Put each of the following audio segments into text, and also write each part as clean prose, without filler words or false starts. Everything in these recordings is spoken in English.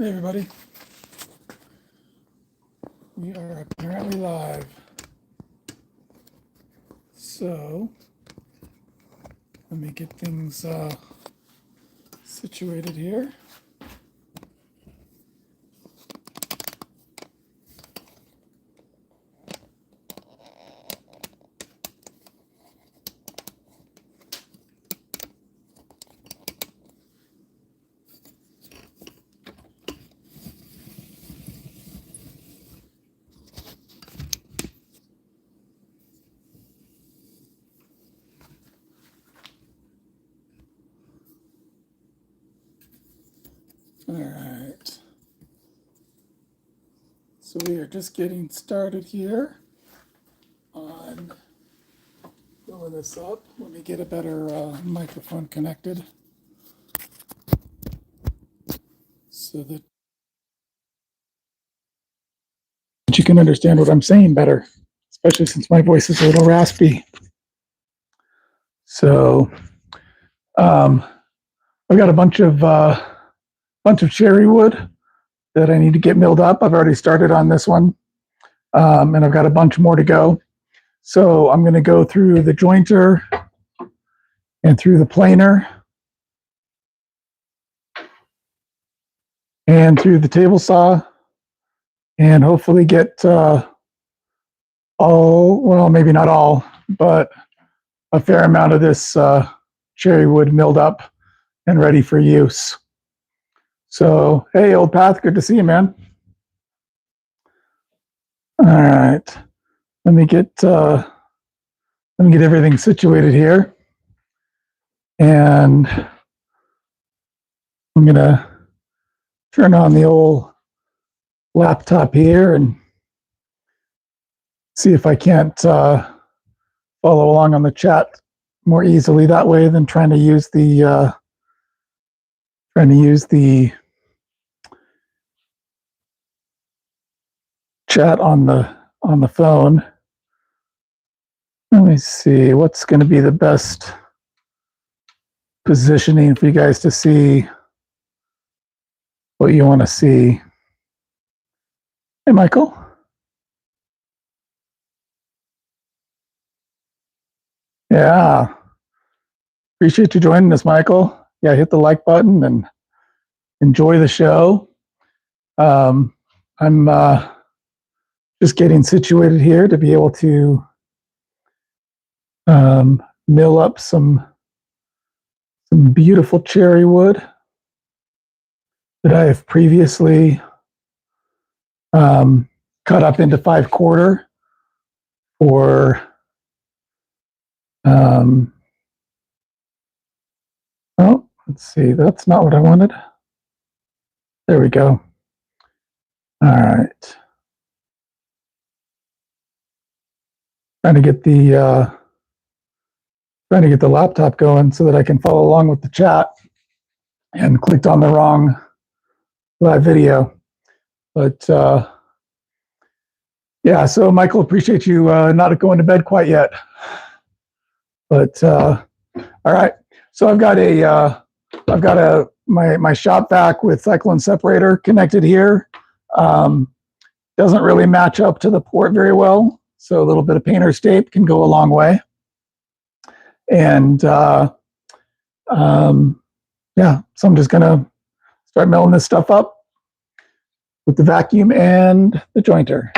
Hey everybody, we are apparently live. So let me get things situated here. All right, so we are just getting started here on filling this up. Let me get a better microphone connected so that you can understand what I'm saying better, especially since my voice is a little raspy. So I've got a bunch of cherry wood that I need to get milled up. I've already started on this one, and I've got a bunch more to go. So I'm going to go through the jointer and through the planer and through the table saw, and hopefully get all, well, maybe not all, but a fair amount of this cherry wood milled up and ready for use. So, hey, Old Path, good to see you, man. All right, let me get everything situated here, and I'm gonna turn on the old laptop here and see if I can't follow along on the chat more easily that way than trying to use the chat on the phone. Let me see what's going to be the best positioning for you guys to see what you want to see. Hey, Michael. Yeah. Appreciate you joining us, Michael. Yeah, hit the like button and enjoy the show. I'm just getting situated here to be able to mill up some beautiful cherry wood that I have previously cut up into 5/4 for oh, let's see, that's not what I wanted. There we go. All right. Trying to get the laptop going so that I can follow along with the chat, and clicked on the wrong live video. But yeah, so Michael, appreciate you not going to bed quite yet. But all right, so I've got my shop vac with cyclone separator connected here. Doesn't really match up to the port very well, so a little bit of painter's tape can go a long way. And yeah, so I'm just gonna start milling this stuff up with the vacuum and the jointer.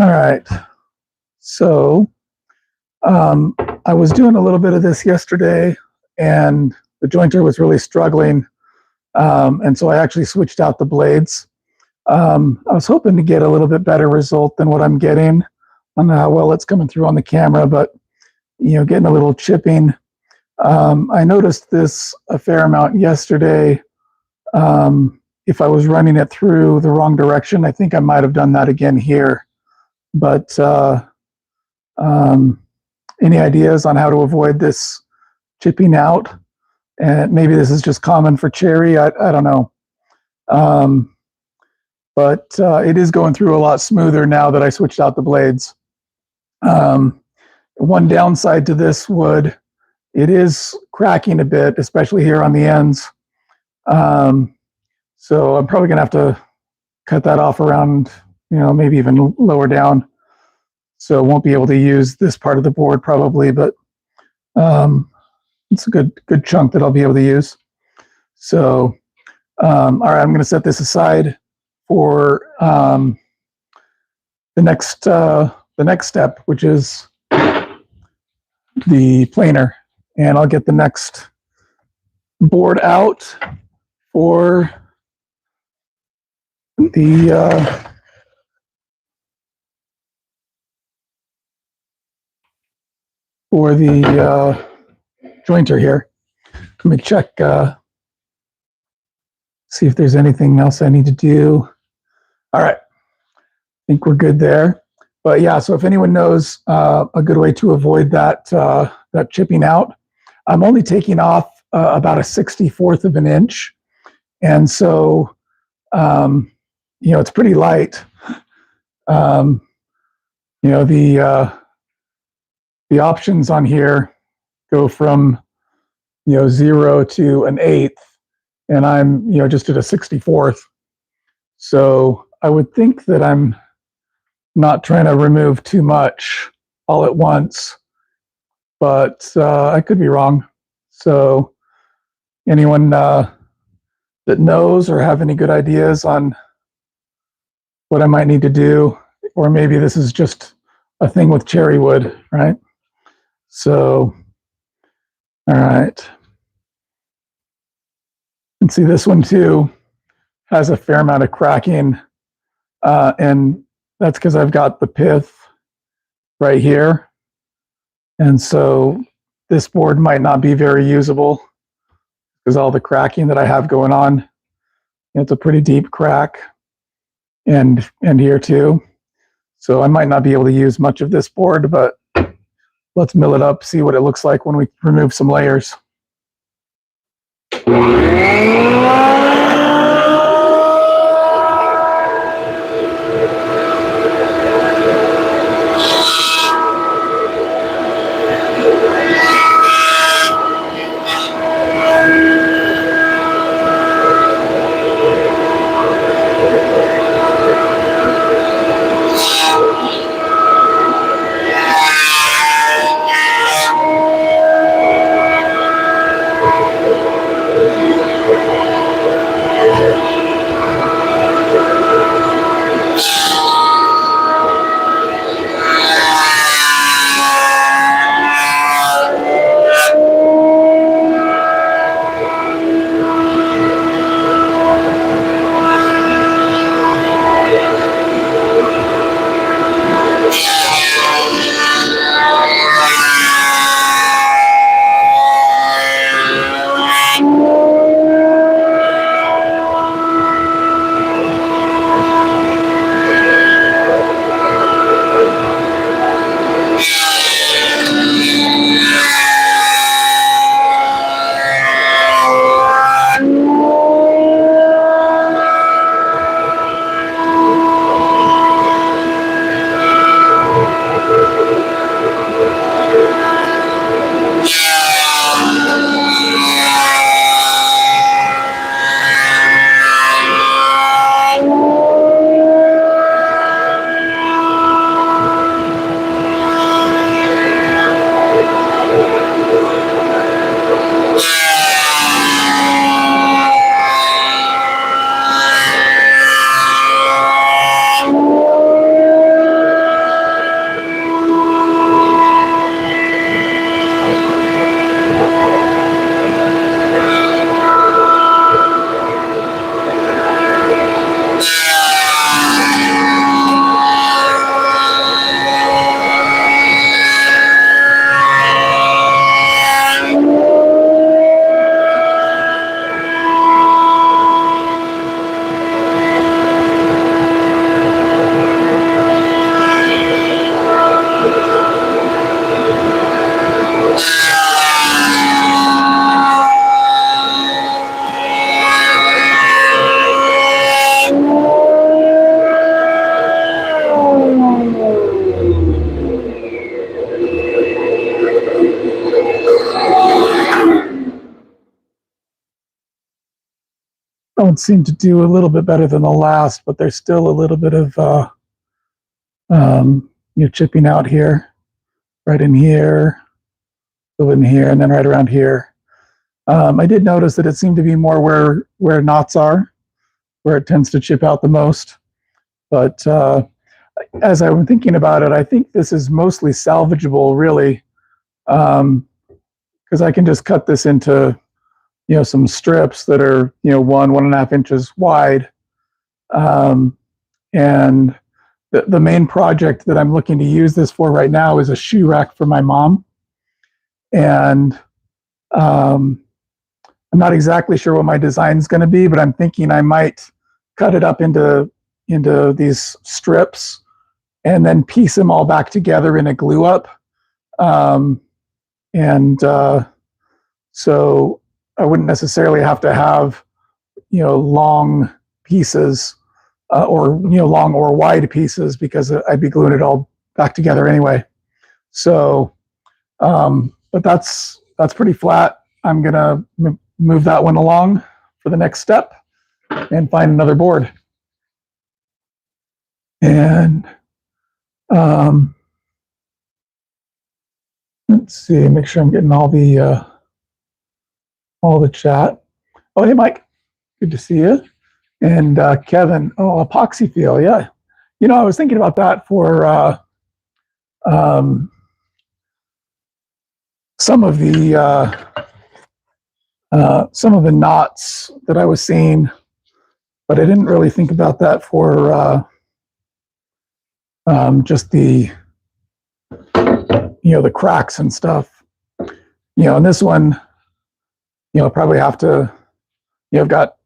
All right. So I was doing a little bit of this yesterday, and the jointer was really struggling. And so I actually switched out the blades. I was hoping to get a little bit better result than what I'm getting. I don't know how well it's coming through on the camera, but getting a little chipping. I noticed this a fair amount yesterday. If I was running it through the wrong direction, I think I might have done that again here. But any ideas on how to avoid this chipping out? And maybe this is just common for cherry. I don't know. But it is going through a lot smoother now that I switched out the blades. One downside to this wood, it is cracking a bit, especially here on the ends. So I'm probably going to have to cut that off around, maybe even lower down. So won't be able to use this part of the board probably, but it's a good chunk that I'll be able to use. So, all right, I'm going to set this aside for the next step, which is the planer, and I'll get the next board out for the jointer here. Let me check, see if there's anything else I need to do. All right, I think we're good there. But yeah, so if anyone knows a good way to avoid that chipping out, I'm only taking off about a 64th of an inch, and so it's pretty light. The options on here go from 0 to an eighth, and I'm just at a 64th. So I would think that I'm not trying to remove too much all at once, but I could be wrong. So anyone that knows or have any good ideas on what I might need to do, or maybe this is just a thing with cherry wood, right? So, all right. And see, this one too has a fair amount of cracking, and that's because I've got the pith right here. And so this board might not be very usable because all the cracking that I have going on. It's a pretty deep crack, and here too. So I might not be able to use much of this board, but let's mill it up, see what it looks like when we remove some layers. one seemed to do a little bit better than the last, but there's still a little bit of chipping out here, right in here, a little in here, and then right around here. I did notice that it seemed to be more where knots are, where it tends to chip out the most. But as I'm thinking about it, I think this is mostly salvageable, really, because I can just cut this into, some strips that are, 1.5 inches wide. And the main project that I'm looking to use this for right now is a shoe rack for my mom. And I'm not exactly sure what my design is going to be, but I'm thinking I might cut it up into these strips and then piece them all back together in a glue up. So I wouldn't necessarily have to have, long pieces or long or wide pieces, because I'd be gluing it all back together anyway. So, but that's pretty flat. I'm gonna move that one along for the next step and find another board. And let's see, make sure I'm getting all the chat. Oh, hey, Mike, good to see you. And Kevin, epoxy feel, yeah. I was thinking about that for some of the knots that I was seeing, but I didn't really think about that for just the the cracks and stuff. And this one, probably have to, I've got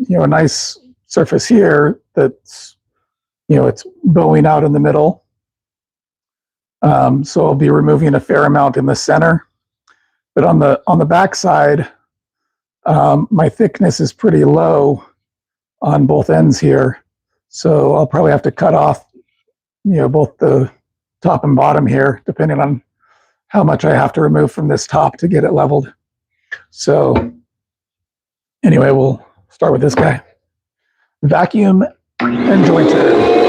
a nice surface here that's it's bowing out in the middle. So I'll be removing a fair amount in the center, but on the back side, my thickness is pretty low on both ends here, so I'll probably have to cut off both the top and bottom here, depending on how much I have to remove from this top to get it leveled. So anyway, we'll start with this guy. Vacuum and jointer.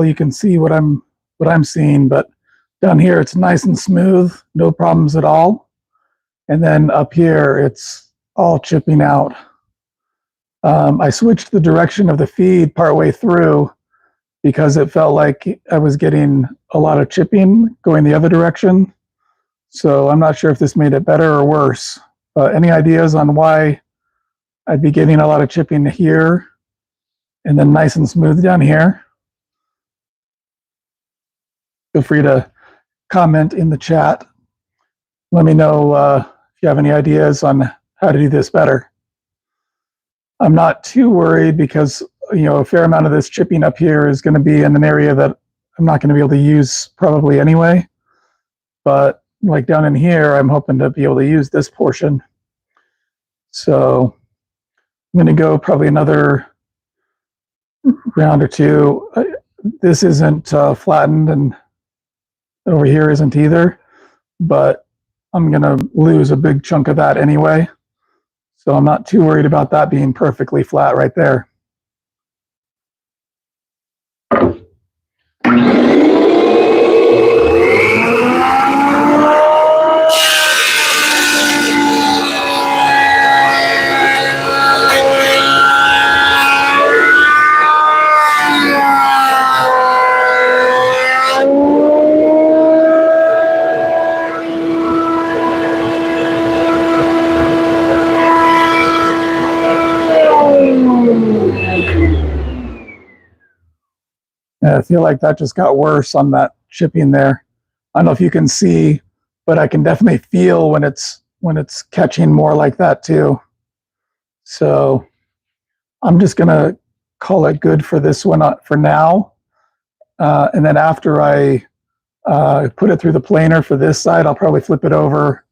well you can see what I'm seeing, but down here it's nice and smooth, no problems at all. And then up here it's all chipping out. I switched the direction of the feed partway through because it felt like I was getting a lot of chipping going the other direction. So I'm not sure if this made it better or worse. Any ideas on why I'd be getting a lot of chipping here and then nice and smooth down here? Feel free to comment in the chat. Let me know if you have any ideas on how to do this better. I'm not too worried because, a fair amount of this chipping up here is going to be in an area that I'm not going to be able to use probably anyway. But like down in here, I'm hoping to be able to use this portion. So I'm going to go probably another round or two. This isn't flattened, and over here isn't either, but I'm going to lose a big chunk of that anyway. So I'm not too worried about that being perfectly flat right there. I feel like that just got worse on that chipping there. I don't know if you can see, but I can definitely feel when it's catching more like that too. So I'm just gonna call it good for this one for now. And then after I put it through the planer for this side, I'll probably flip it over,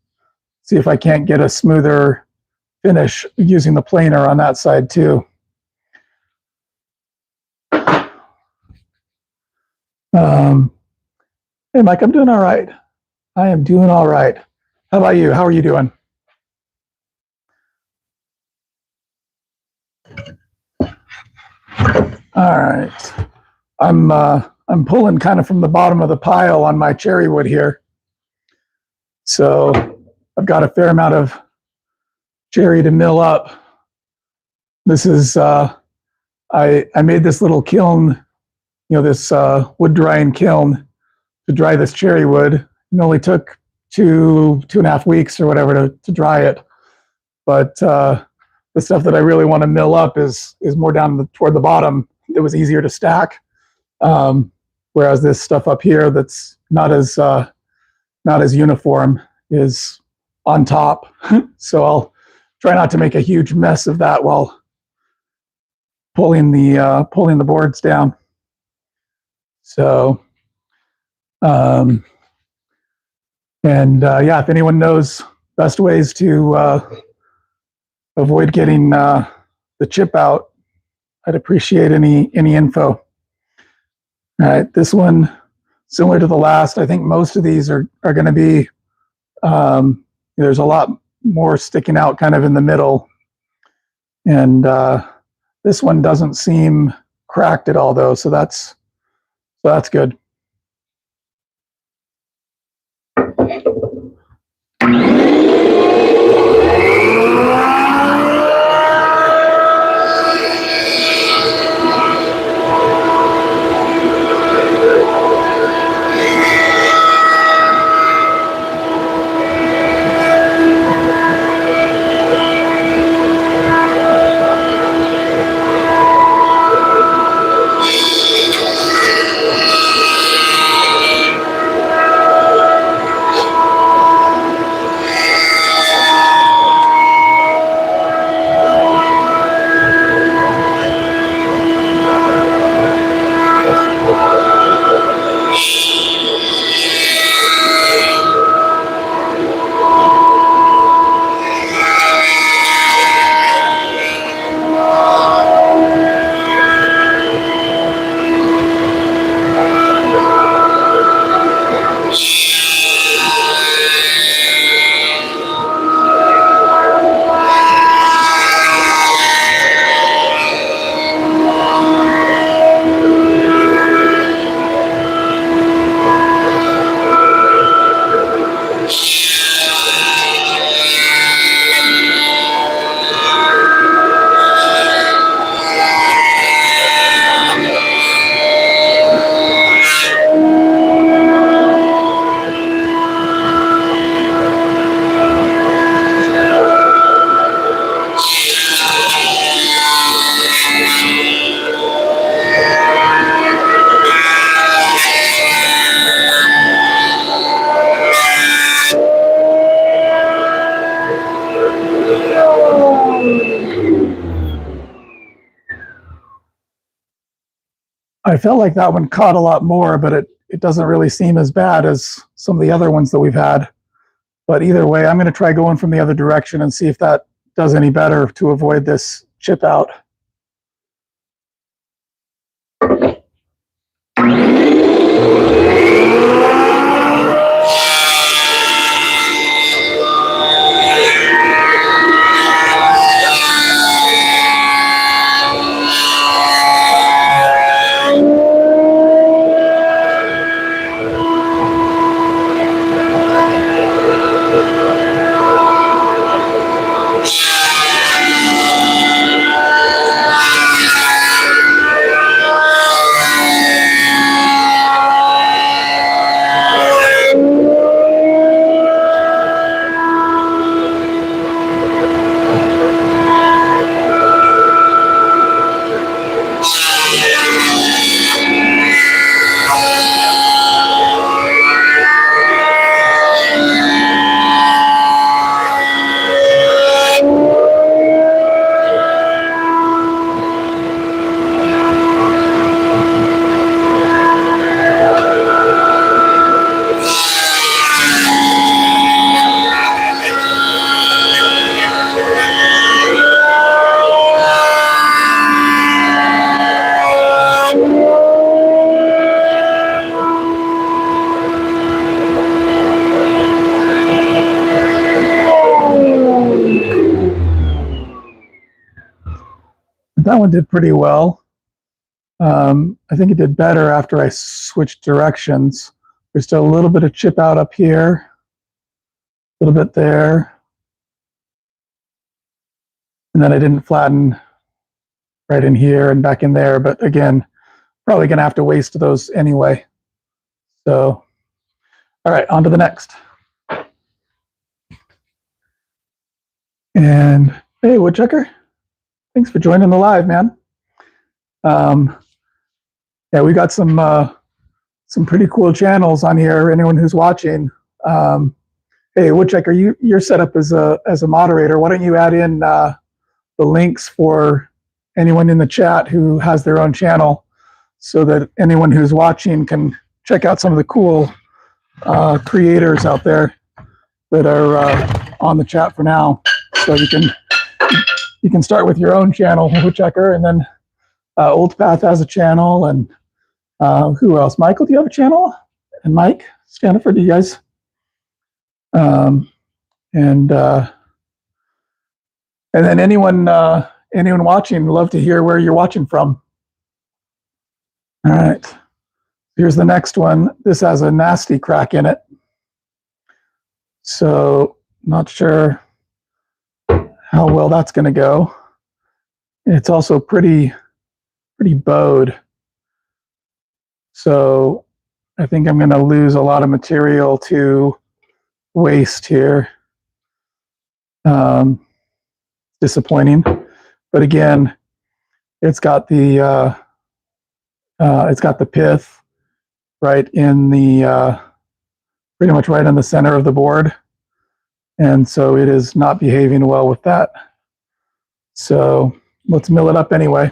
see if I can't get a smoother finish using the planer on that side too. Hey, Mike, I'm doing all right. I am doing all right. How about you? How are you doing? All right. I'm pulling kind of from the bottom of the pile on my cherry wood here. So I've got a fair amount of cherry to mill up. This is I made this little kiln, this wood drying kiln to dry this cherry wood. It only took 2.5 weeks or whatever to dry it. But the stuff that I really want to mill up is more down toward the bottom. It was easier to stack. Whereas this stuff up here that's not as uniform is on top. So I'll try not to make a huge mess of that while pulling the boards down. So, yeah, if anyone knows best ways to avoid getting the chip out, I'd appreciate any info. All right, this one, similar to the last, I think most of these are going to be, there's a lot more sticking out kind of in the middle. And this one doesn't seem cracked at all though, so that's good. I felt like that one caught a lot more, but it doesn't really seem as bad as some of the other ones that we've had. But either way, I'm going to try going from the other direction and see if that does any better to avoid this chip out. That one did pretty well. I think it did better after I switched directions. There's still a little bit of chip out up here, a little bit there. And then I didn't flatten right in here and back in there. But again, probably going to have to waste those anyway. So, all right, on to the next. And hey, Woodchucker, thanks for joining the live, man. Yeah, we got some pretty cool channels on here. Anyone who's watching, hey, Woodchucker, you're set up as a moderator. Why don't you add in the links for anyone in the chat who has their own channel, so that anyone who's watching can check out some of the cool creators out there that are on the chat for now. So you can start with your own channel, Woodchucker, and then Old Path has a channel, and who else? Michael, do you have a channel? And Mike, Stanford, do you guys? And then anyone watching, love to hear where you're watching from. All right, here's the next one. This has a nasty crack in it, so not sure how well that's going to go. It's also pretty bowed, so I think I'm going to lose a lot of material to waste here. Disappointing, but again, it's got the pith right in the pretty much right in the center of the board, and so it is not behaving well with that. So let's mill it up anyway.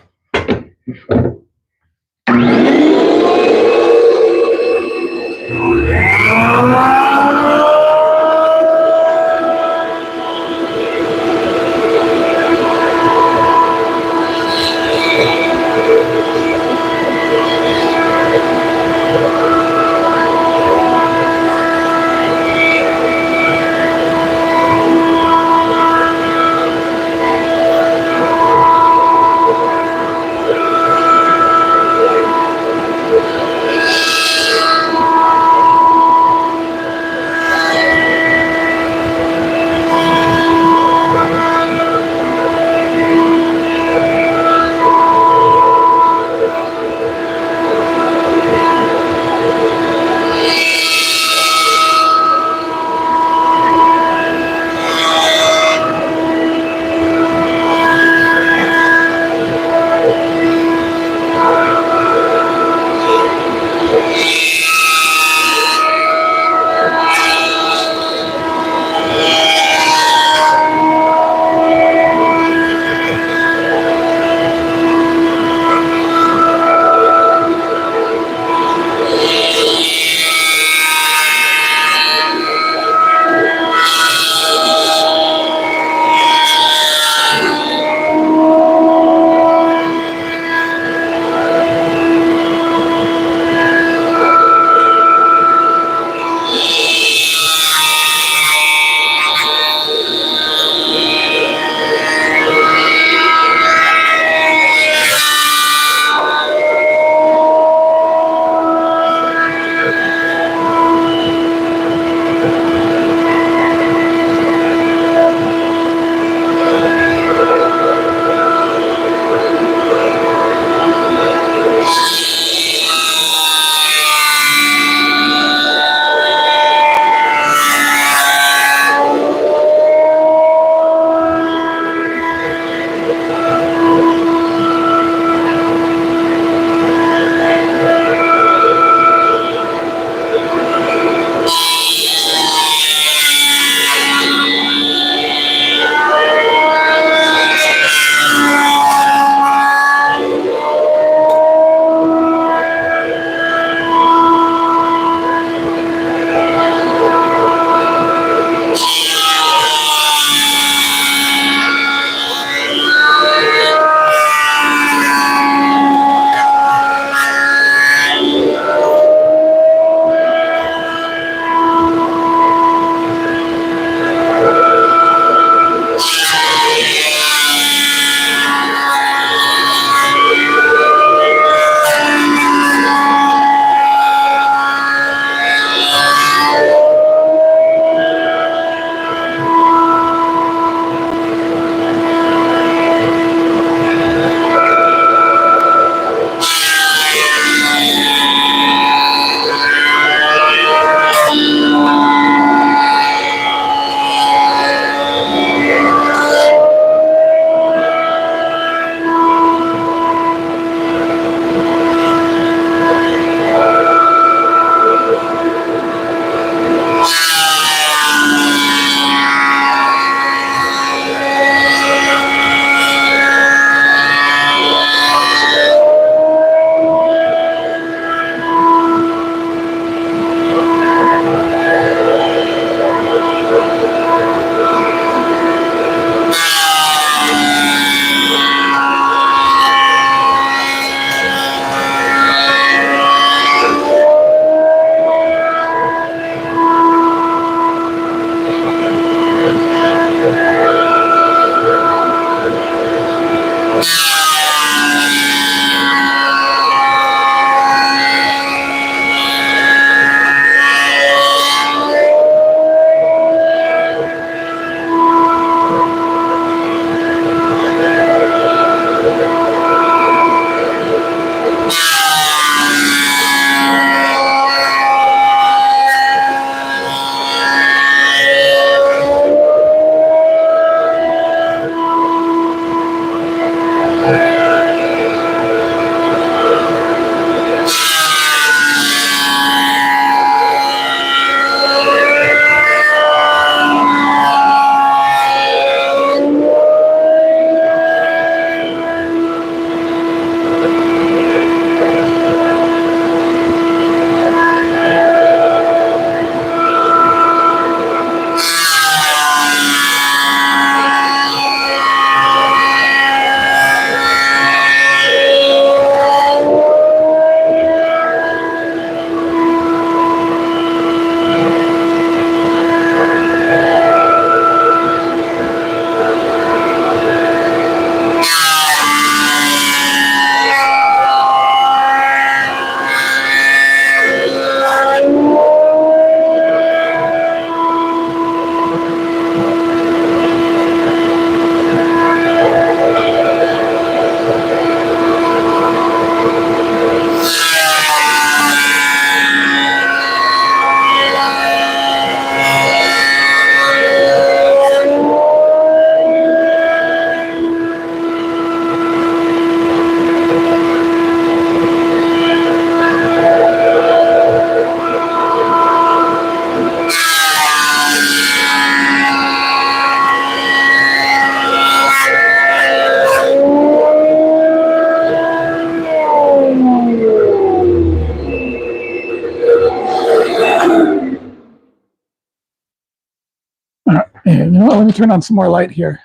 You know what, let me turn on some more light here.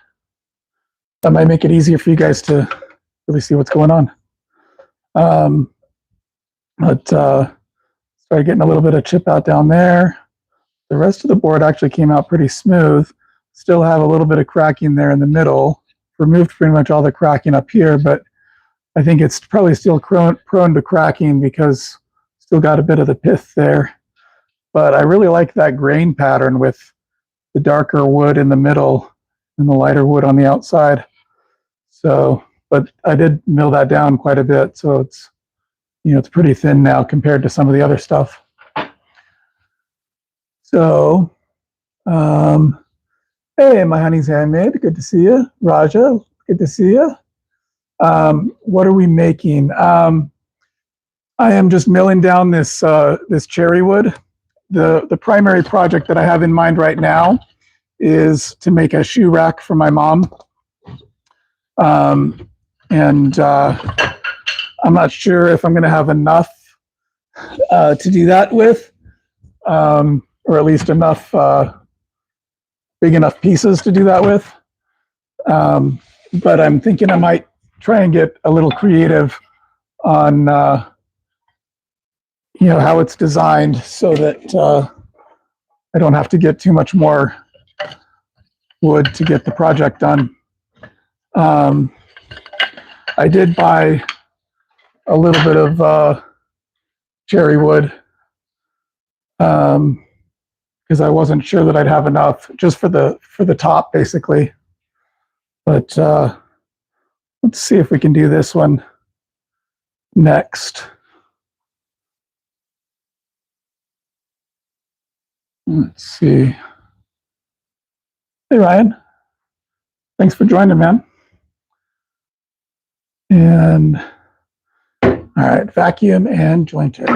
That might make it easier for you guys to really see what's going on. Started getting a little bit of chip out down there. The rest of the board actually came out pretty smooth. Still have a little bit of cracking there in the middle. Removed pretty much all the cracking up here, but I think it's probably still prone to cracking because still got a bit of the pith there. But I really like that grain pattern with the darker wood in the middle and the lighter wood on the outside. So, but I did mill that down quite a bit, so it's, you know, it's pretty thin now compared to some of the other stuff. So, hey, my honey's handmade. Good to see you, Raja. Good to see you. What are we making? I am just milling down this this cherry wood. The primary project that I have in mind right now is to make a shoe rack for my mom. I'm not sure if I'm going to have enough to do that with, or at least enough big enough pieces to do that with. But I'm thinking I might try and get a little creative on you know, how it's designed so that I don't have to get too much more wood to get the project done. I did buy a little bit of cherry wood because I wasn't sure that I'd have enough just for the top, basically. But let's see if we can do this one next. Let's see. Hey, Ryan. Thanks for joining, man. And all right, vacuum and jointer.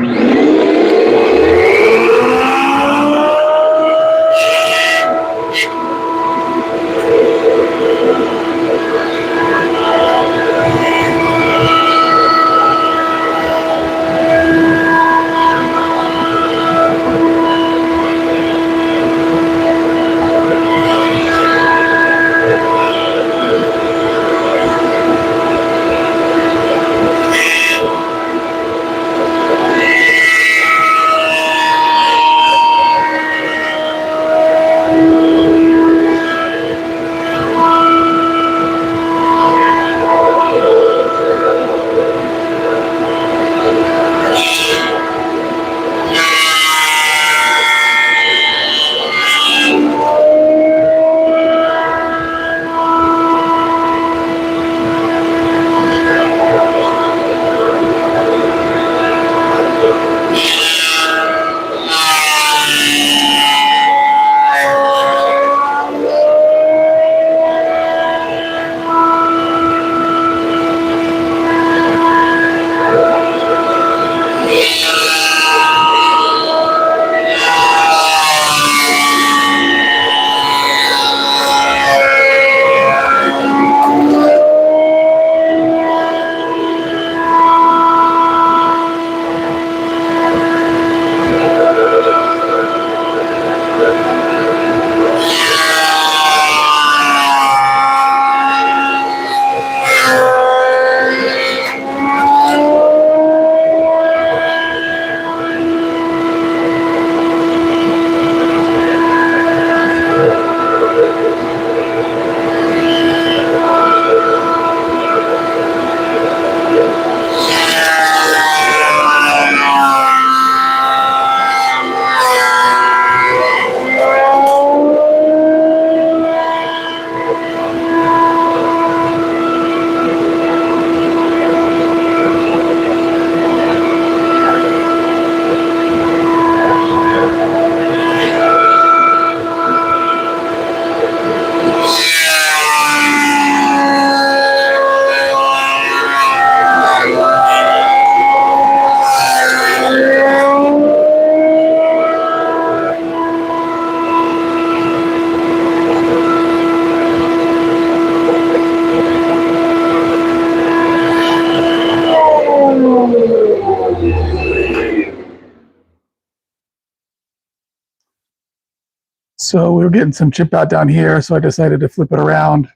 So we were getting some chip out down here, so I decided to flip it around.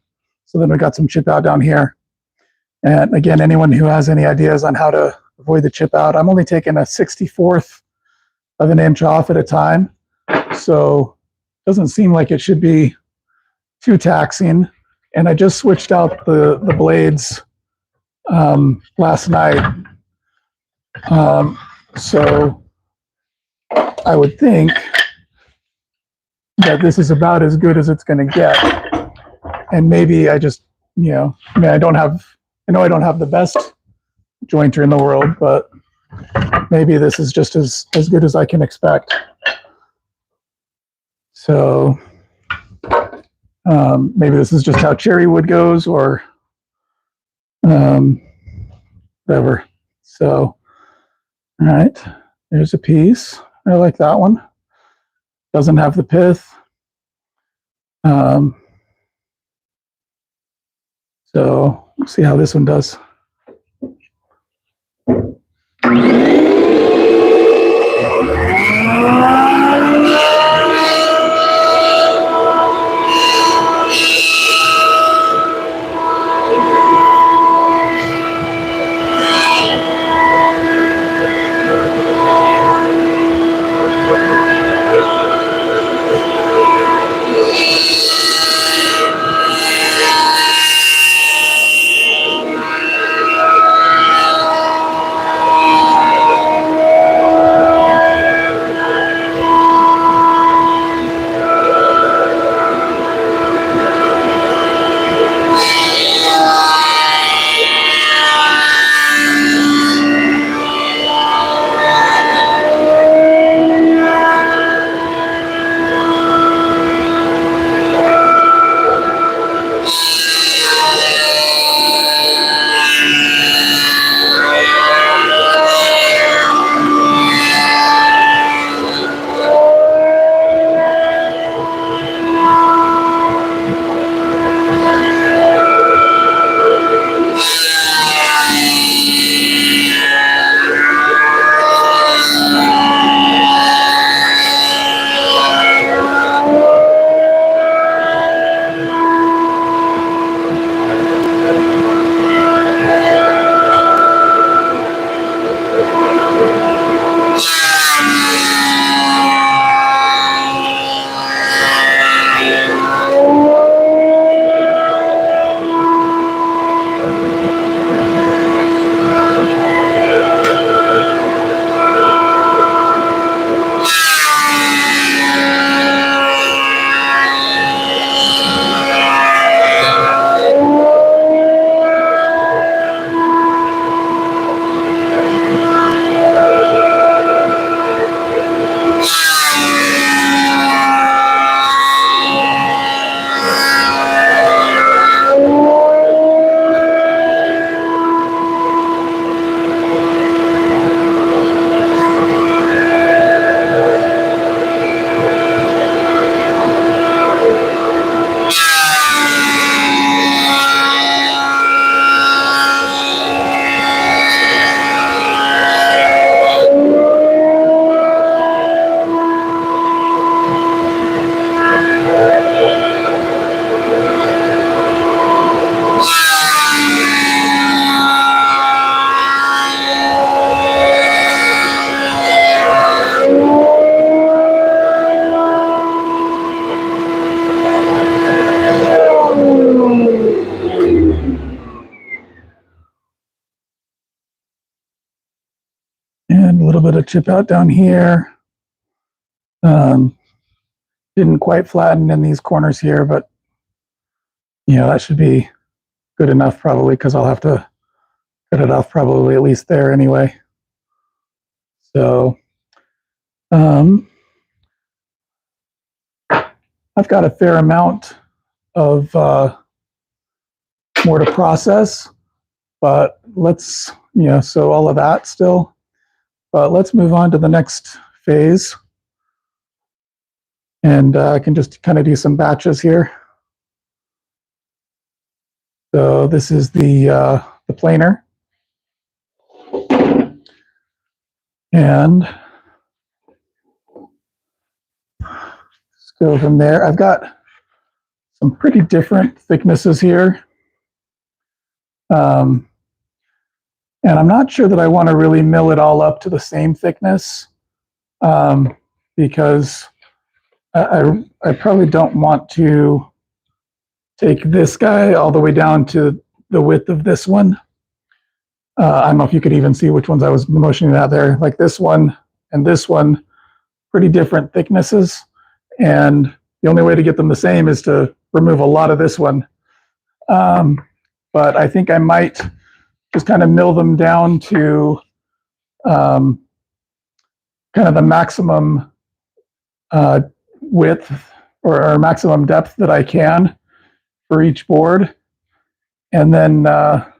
So then we got some chip out down here. And again, anyone who has any ideas on how to avoid the chip out, I'm only taking a 64th of an inch off at a time. So it doesn't seem like it should be too taxing. And I just switched out the blades last night. So I would think that this is about as good as it's going to get. And maybe I just, I know I don't have the best jointer in the world, but maybe this is just as good as I can expect. So maybe this is just how cherry wood goes, or whatever. So, all right, there's a piece. I like that one. Doesn't have the pith. So let's see how this one does. And a little bit of chip out down here. Didn't quite flatten in these corners here, but that should be good enough probably, because I'll have to cut it off probably at least there anyway. So I've got a fair amount of more to process, but let's, so all of that still, but let's move on to the next phase. And I can just kind of do some batches here. So this is the planer. And just go from there. I've got some pretty different thicknesses here. And I'm not sure that I want to really mill it all up to the same thickness, because I probably don't want to take this guy all the way down to the width of this one. I don't know if you could even see which ones I was motioning at there, like this one and this one, pretty different thicknesses. And the only way to get them the same is to remove a lot of this one. But I think I might just kind of mill them down to kind of the maximum width or maximum depth that I can for each board. And then to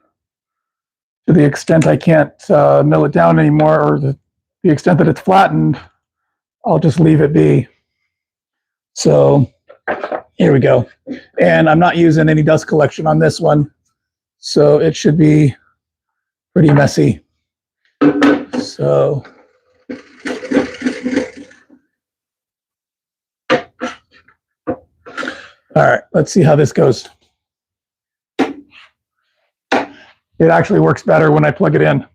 the extent I can't mill it down anymore, or the extent that it's flattened, I'll just leave it be. So here we go. And I'm not using any dust collection on this one, so it should be pretty messy. So all right, let's see how this goes. It actually works better when I plug it in.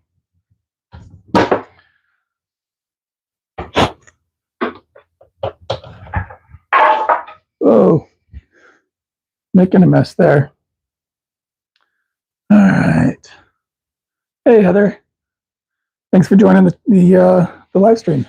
Oh, making a mess there. All right. Hey, Heather. Thanks for joining the live stream.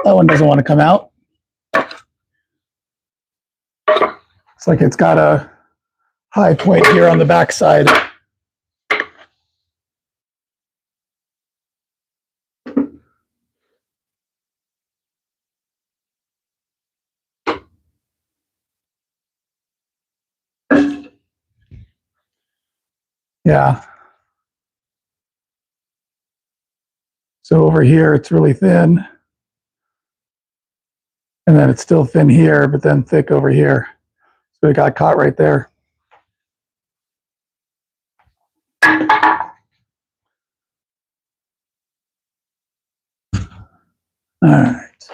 That one doesn't want to come out. It's like it's got a high point here on the back side. Yeah. So over here, it's really thin. And then it's still thin here, but then thick over here. So it got caught right there. All right.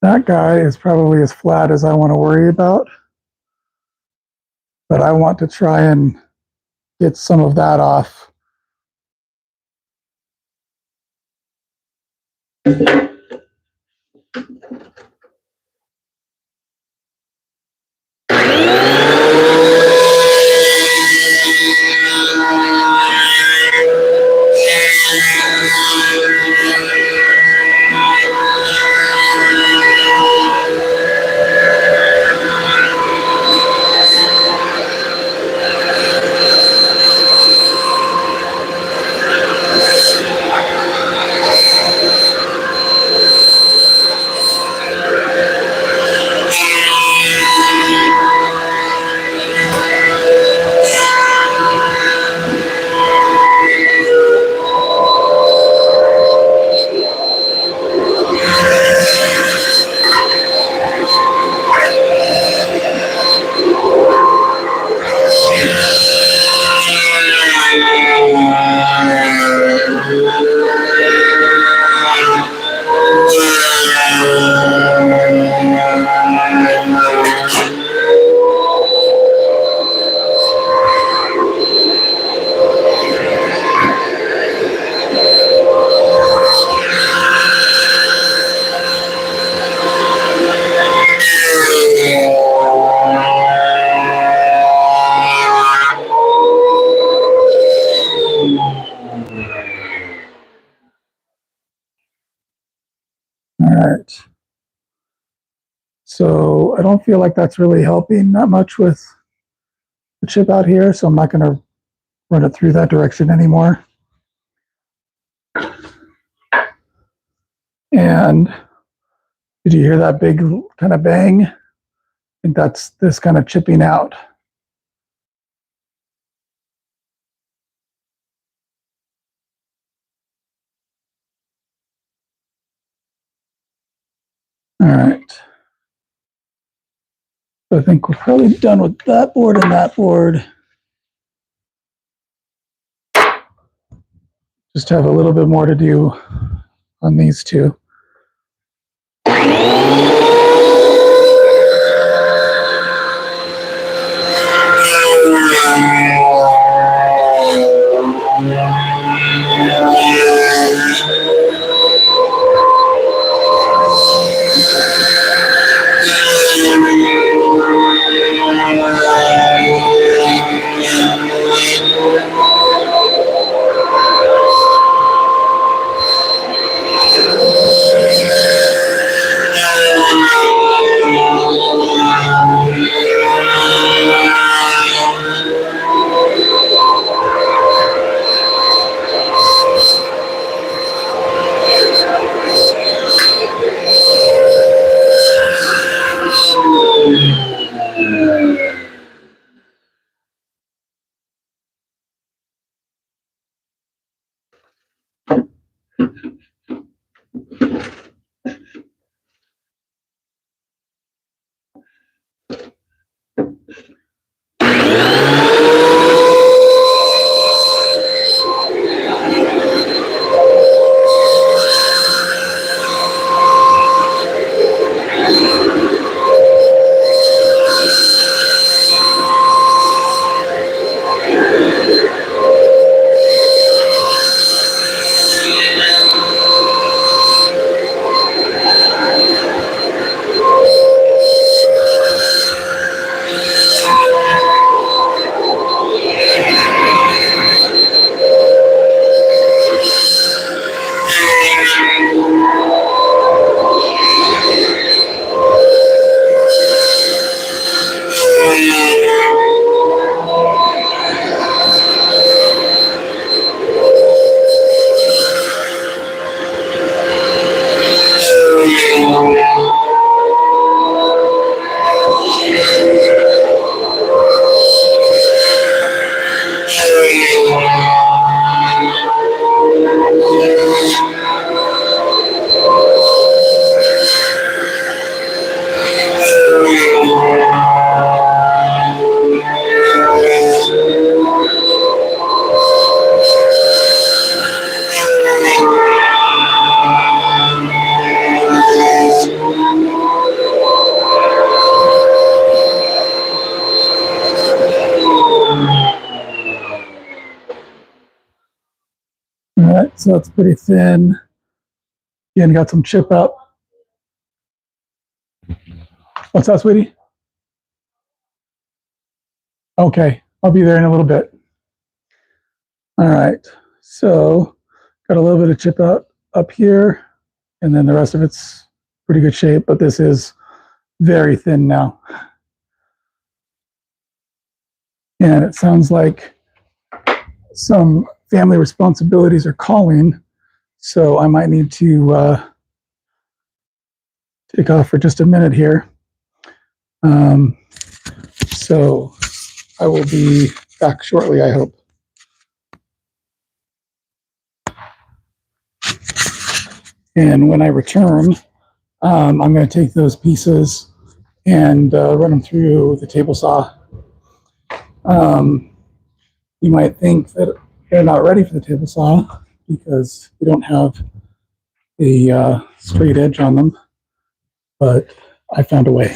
That guy is probably as flat as I want to worry about. But I want to try and get some of that off. All right. So I don't feel like that's really helping that much with the chip out here, so I'm not going to run it through that direction anymore. And did you hear that big kind of bang? I think that's this kind of chipping out. All right. So I think we're probably done with that board and that board. Just have a little bit more to do on these two. right, so it's pretty thin. Again, got some chip up. What's that, sweetie? Okay, I'll be there in a little bit. All right, so got a little bit of chip out up here, and then the rest of it's pretty good shape, but this is very thin now. And it sounds like some family responsibilities are calling, so I might need to take off for just a minute here. So I will be back shortly, I hope. And when I return, I'm going to take those pieces and run them through the table saw. You might think that they're not ready for the table saw because we don't have a straight edge on them, but I found a way.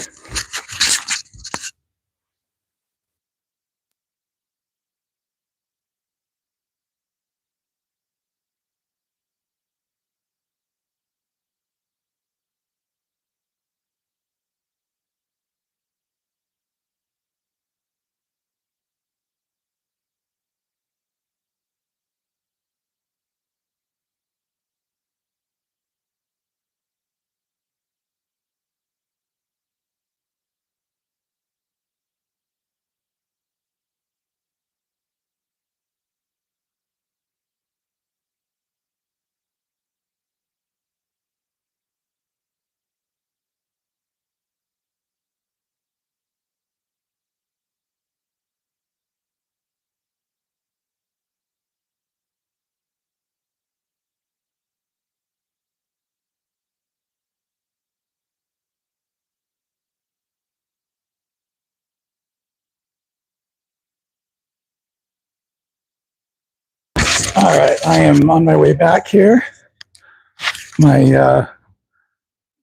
All right, I am on my way back here. My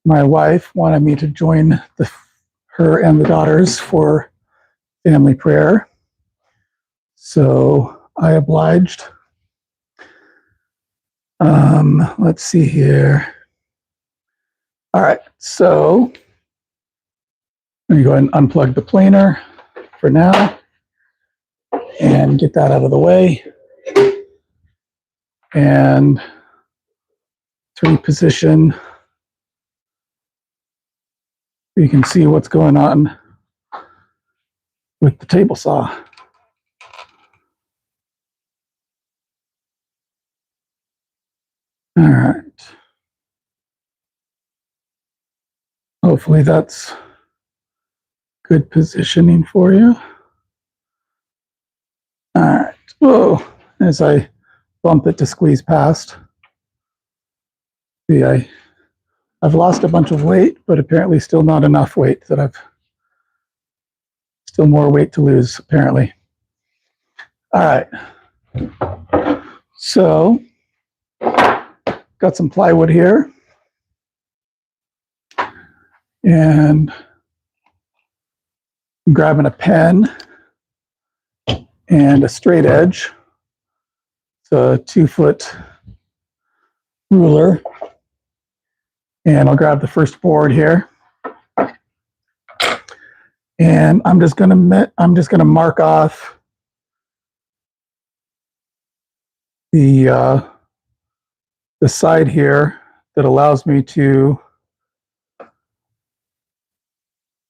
wife wanted me to join her and the daughters for family prayer, so I obliged. Let's see here. All right, so let me go ahead and unplug the planer for now and get that out of the way. And to reposition, you can see what's going on with the table saw. All right. Hopefully that's good positioning for you. All right. Whoa. As I bump it to squeeze past. See, I've lost a bunch of weight, but apparently still not enough weight that I've still more weight to lose, apparently. All right. So got some plywood here. And I'm grabbing a pen and a straight edge. It's a 2-foot ruler. And I'll grab the first board here. And I'm just gonna mark off the side here that allows me to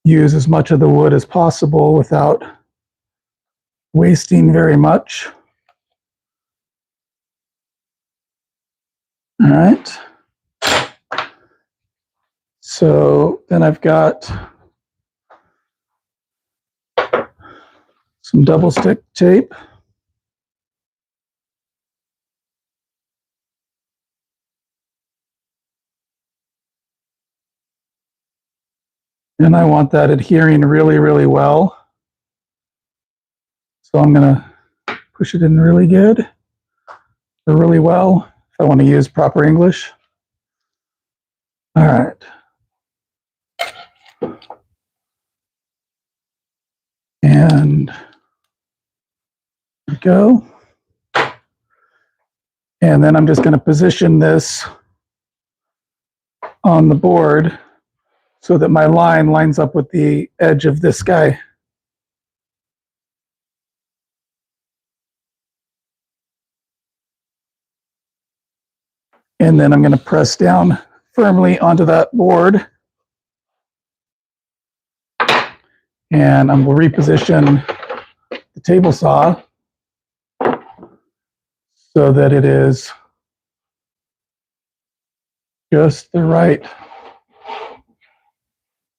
use as much of the wood as possible without wasting very much. All right. So then I've got some double stick tape. And I want that adhering really, really well. So I'm gonna push it in really good, or really well, if I want to use proper English. All right. And there we go. And then I'm just going to position this on the board so that my line lines up with the edge of this guy. And then I'm going to press down firmly onto that board. And I'm going to reposition the table saw so that it is just the right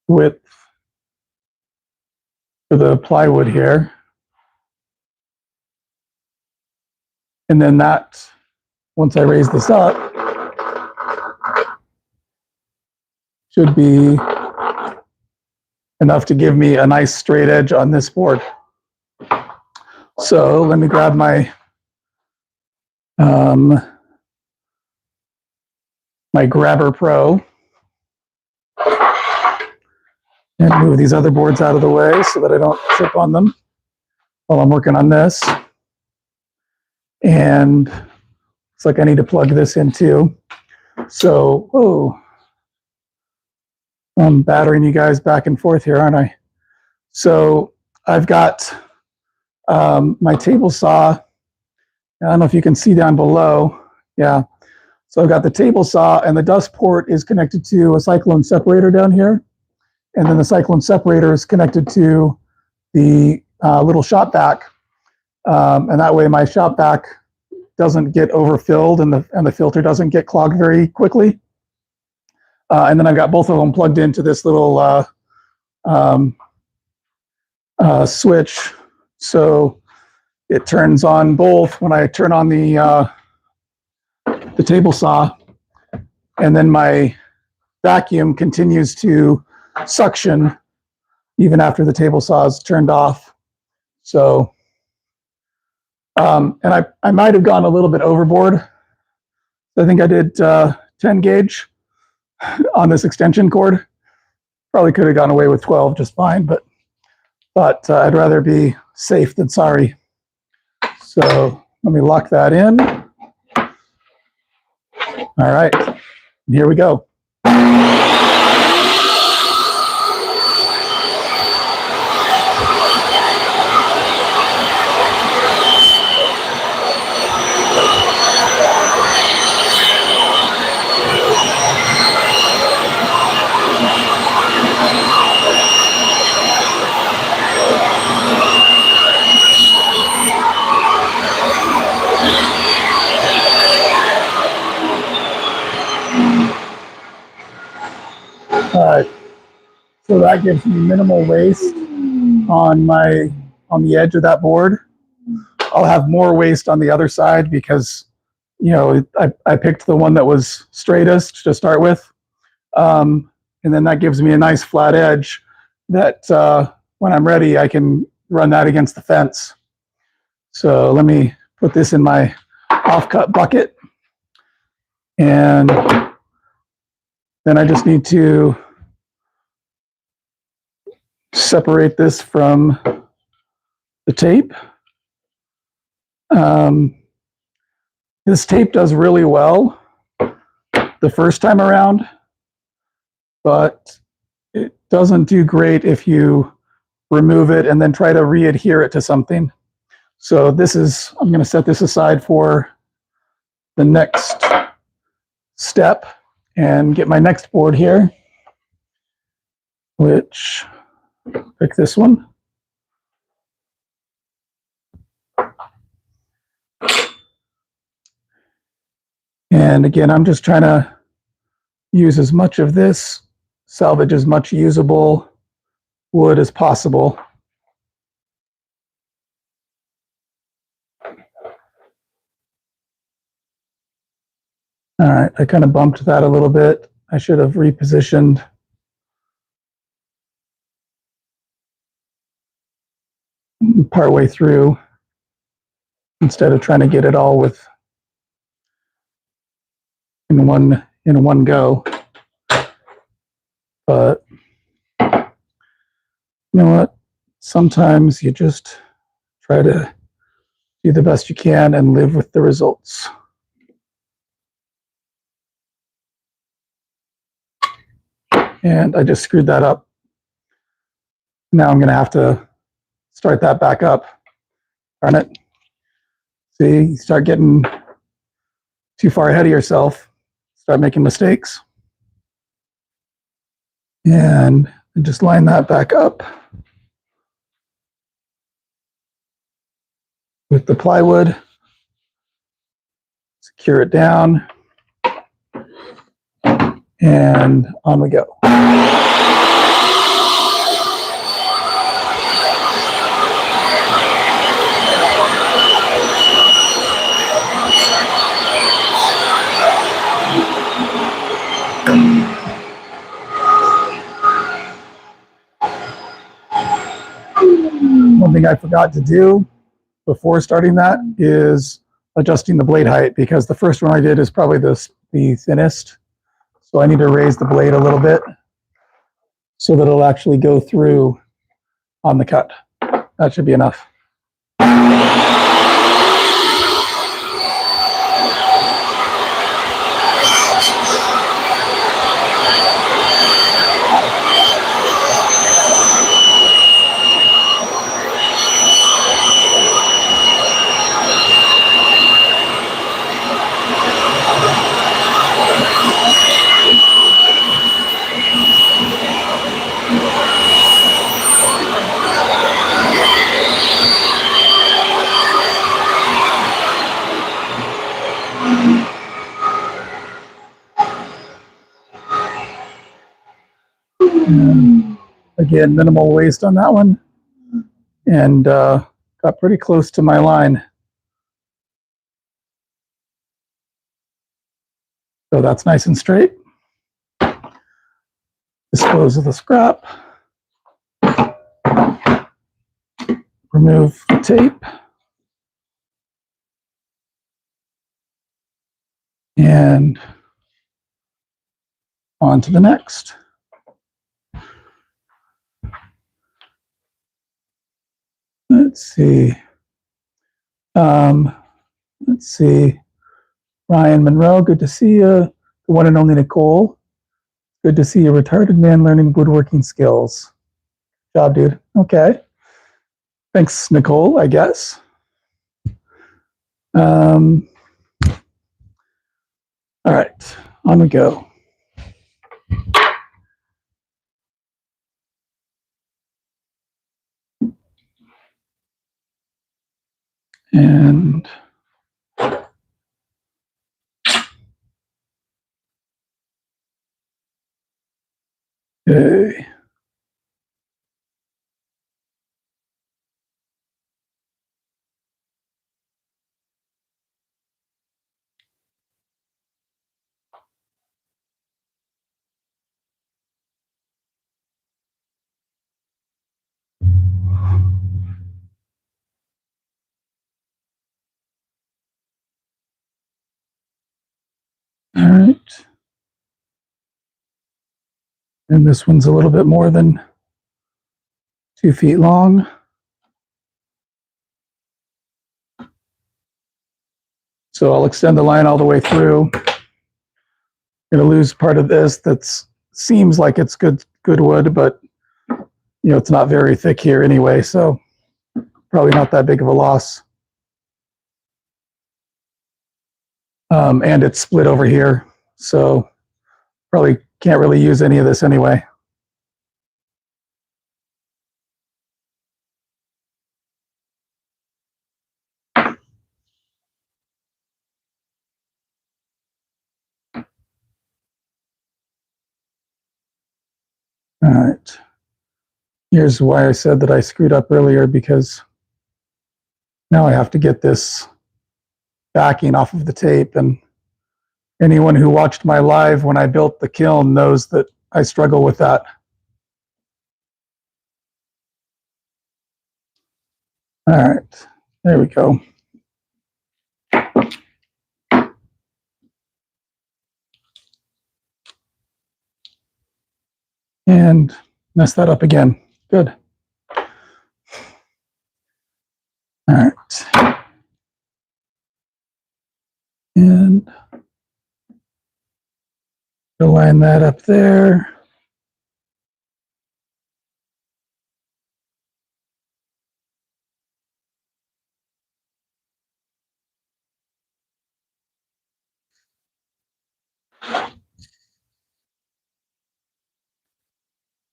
width for the plywood here. And then that, once I raise this up, should be enough to give me a nice straight edge on this board. So let me grab my my Grabber Pro and move these other boards out of the way so that I don't trip on them while I'm working on this. And it's like I need to plug this in too. So, oh, I'm battering you guys back and forth here, aren't I? So I've got my table saw. I don't know if you can see down below. Yeah. So I've got the table saw, and the dust port is connected to a cyclone separator down here. And then the cyclone separator is connected to the little shop vac. And that way my shop vac doesn't get overfilled and the filter doesn't get clogged very quickly. And then I've got both of them plugged into this little switch. So it turns on both when I turn on the table saw, and then my vacuum continues to suction even after the table saw is turned off. So, and I might have gone a little bit overboard. I think I did 10 gauge on this extension cord. Probably could have gone away with 12 just fine, but I'd rather be safe than sorry. So let me lock that in. All right, here we go. All right, so that gives me minimal waste on the edge of that board. I'll have more waste on the other side because, you know, I picked the one that was straightest to start with. And then that gives me a nice flat edge that when I'm ready, I can run that against the fence. So let me put this in my offcut bucket. And then I just need to separate this from the tape. This tape does really well the first time around, but it doesn't do great if you remove it and then try to re-adhere it to something. So I'm going to set this aside for the next step and get my next board here, which, pick this one. And again, I'm just trying to use as much of this, salvage as much usable wood as possible. All right, I kind of bumped that a little bit. I should have repositioned. Partway through instead of trying to get it all in one go. But you know what? Sometimes you just try to do the best you can and live with the results. and I just screwed that up. Now I'm going to have to start that back up. Darn it. See, you start getting too far ahead of yourself, start making mistakes. And just line that back up with the plywood. Secure it down. And on we go. One thing I forgot to do before starting that is adjusting the blade height, because the first one I did is probably the thinnest. So I need to raise the blade a little bit so that it'll actually go through on the cut. That should be enough. And again, minimal waste on that one, and got pretty close to my line. So that's nice and straight. Dispose of the scrap. Remove the tape. And on to the next. Let's see. Let's see. Ryan Monroe, good to see you. The one and only Nicole. Good to see you, retarded man learning woodworking skills. Good job, dude. Okay. Thanks, Nicole, I guess. All right, on we go. And okay. All right. And this one's a little bit more than 2 feet long. So I'll extend the line all the way through. Going to lose part of this that seems like it's good wood, but you know, it's not very thick here anyway, so probably not that big of a loss. And it's split over here, so probably can't really use any of this anyway. All right. Here's why I said that I screwed up earlier, because now I have to get this backing off of the tape, and anyone who watched my live when I built the kiln knows that I struggle with that. All right, there we go. And mess that up again. Good. All right. And line that up there.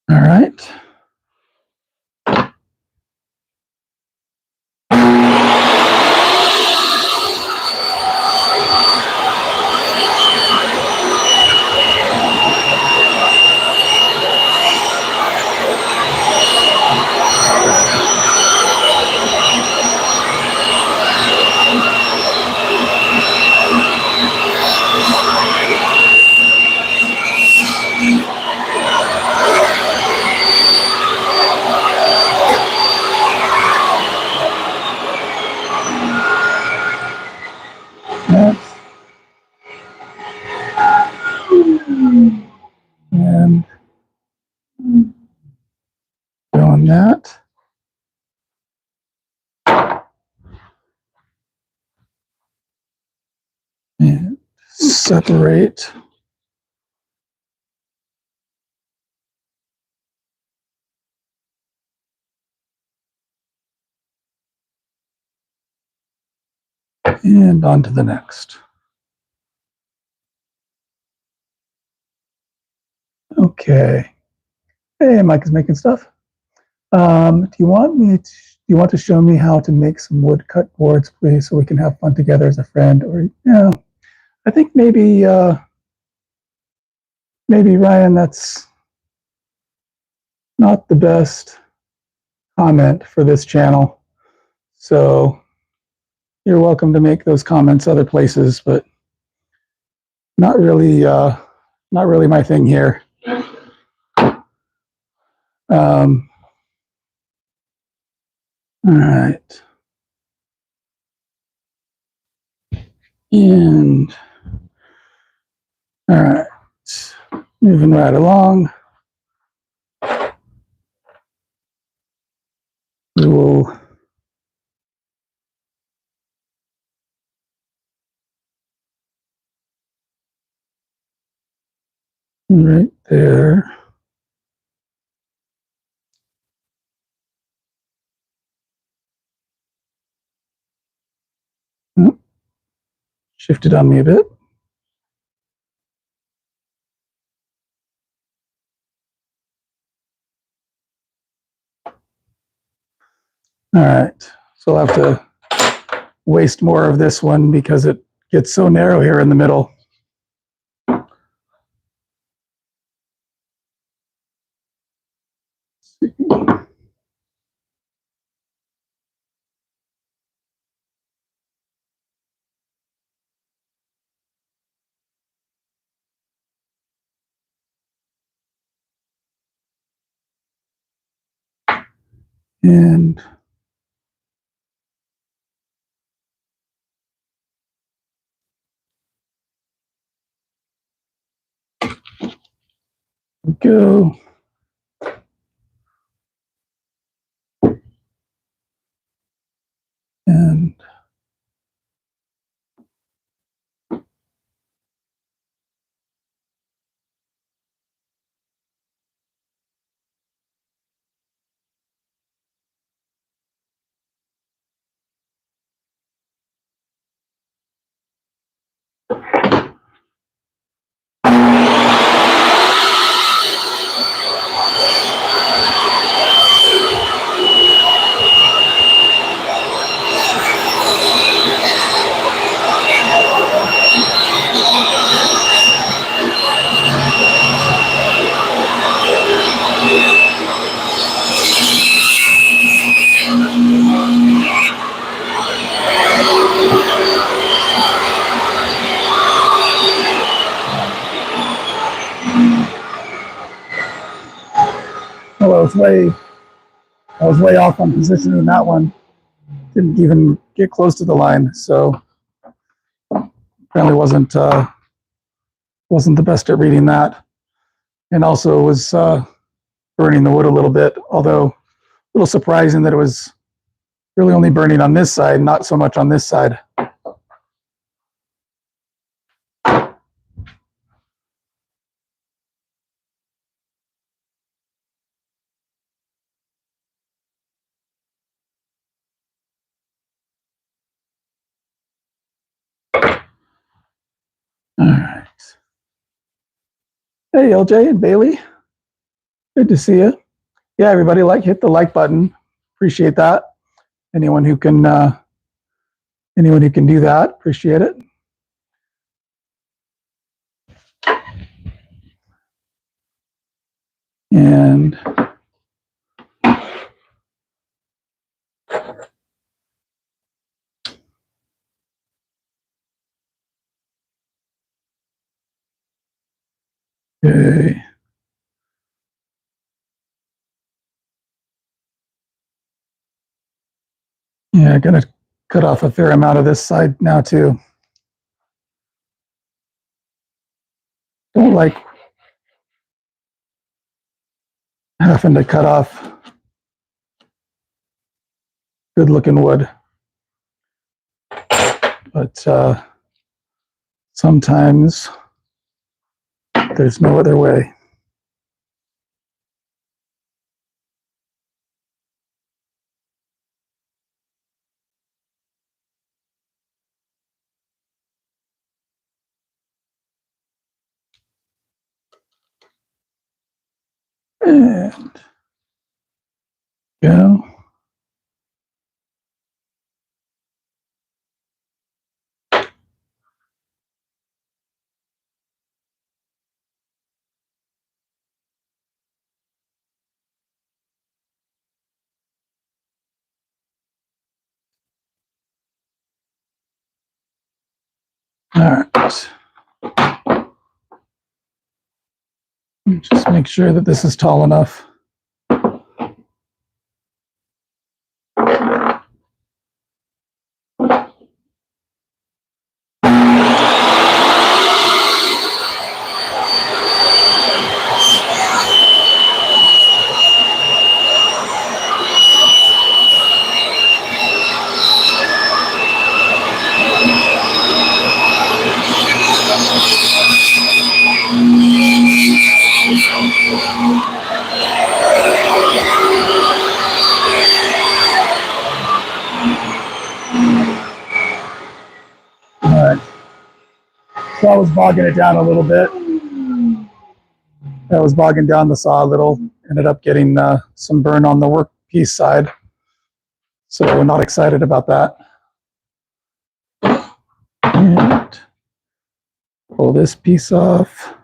All right. Next. And doing that. And separate. And on to the next. Okay. Hey, Mike is making stuff. Do you want to show me how to make some wood cut boards, please, so we can have fun together as a friend? Or yeah, I think maybe maybe Ryan, that's not the best comment for this channel. So you're welcome to make those comments other places, but not really my thing here. All right. And all right, moving right along. We will right there. Oh, shifted on me a bit. All right, so I'll have to waste more of this one because it gets so narrow here in the middle. And go. And well, I was way off on positioning that one. Didn't even get close to the line, so apparently wasn't the best at reading that, and also was burning the wood a little bit. Although a little surprising that it was really only burning on this side, not so much on this side. All right. Hey, LJ and Bailey. Good to see you. Yeah, everybody, hit the like button. Appreciate that. Anyone who can do that, appreciate it. And okay. Yeah, gonna cut off a fair amount of this side now too. Don't like having to cut off good looking wood, but sometimes there's no other way. And go. All right. Just make sure that this is tall enough. All right. So I was bogging it down a little bit. I was bogging down the saw a little. Ended up getting some burn on the workpiece side. So we're not excited about that. And pull this piece off.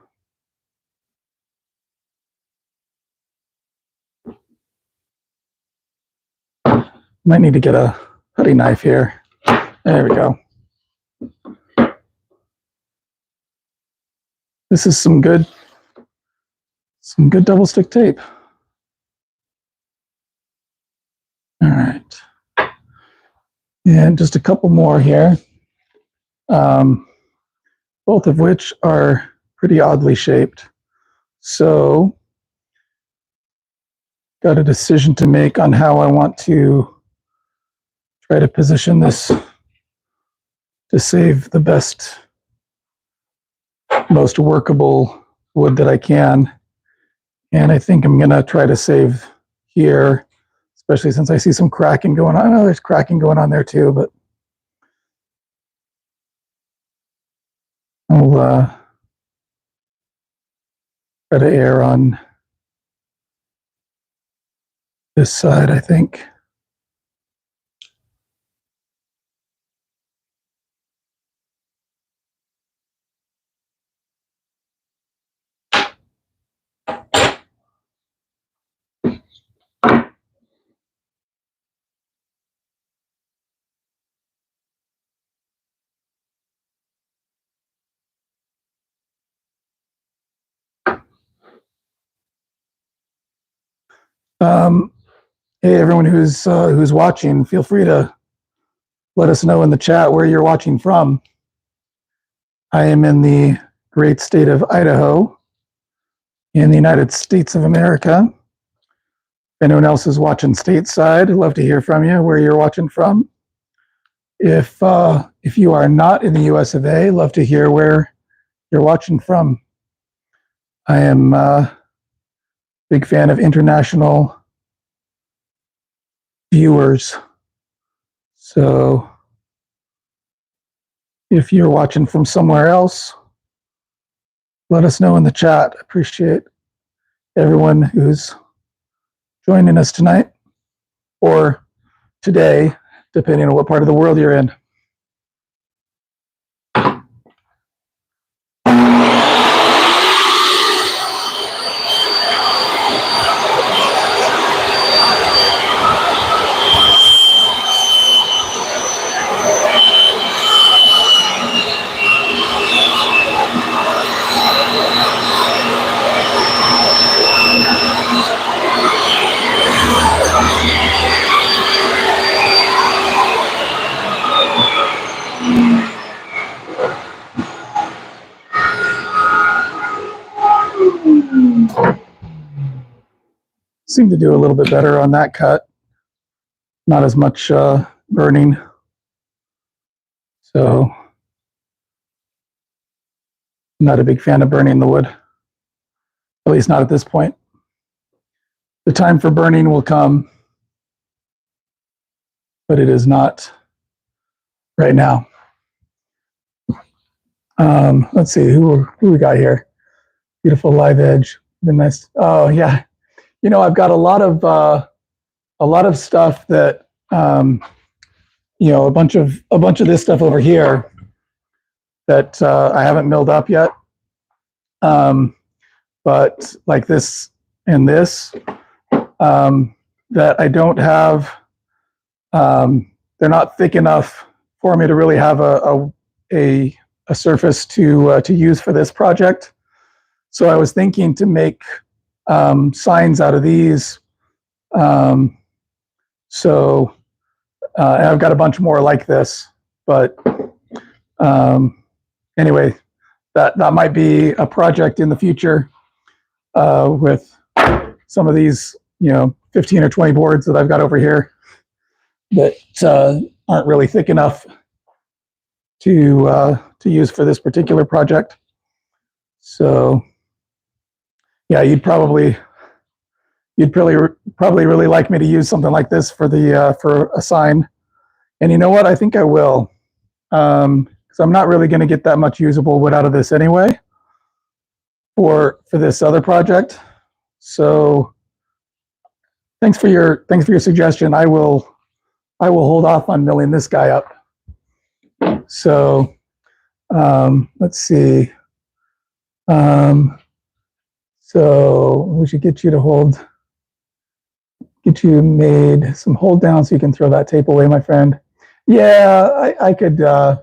Might need to get a putty knife here. There we go. This is some good double stick tape. All right. And just a couple more here, both of which are pretty oddly shaped. So got a decision to make on how I want to try to position this to save the best, most workable wood that I can. And I think I'm going to try to save here, especially since I see some cracking going on. I know there's cracking going on there too, but I'll try to err on this side, I think. Hey, everyone who's watching, feel free to let us know in the chat where you're watching from. I am in the great state of Idaho in the United States of America. If anyone else is watching stateside, I'd love to hear from you, where you're watching from. If you are not in the US of A, love to hear where you're watching from. I am a big fan of international viewers. So if you're watching from somewhere else, let us know in the chat. Appreciate everyone who's joining us tonight or today, depending on what part of the world you're in. Seem to do a little bit better on that cut. Not as much burning. So, not a big fan of burning the wood, at least not at this point. The time for burning will come, but it is not right now. Let's see, who we got here? Beautiful live edge. Been nice. Oh yeah, you know, I've got a lot of stuff that you know, a bunch of this stuff over here that I haven't milled up yet. But like this and this that I don't have. They're not thick enough for me to really have a surface to use for this project. So I was thinking to make signs out of these. So I've got a bunch more like this, but anyway, that might be a project in the future with some of these, you know, 15 or 20 boards that I've got over here that aren't really thick enough to use for this particular project. So yeah, you'd probably really like me to use something like this for the for a sign. And you know what? I think I will, because I'm not really going to get that much usable wood out of this anyway for this other project. So thanks for your suggestion. I will hold off on milling this guy up. So let's see. So we should get you made some hold down so you can throw that tape away, my friend. Yeah, I could. I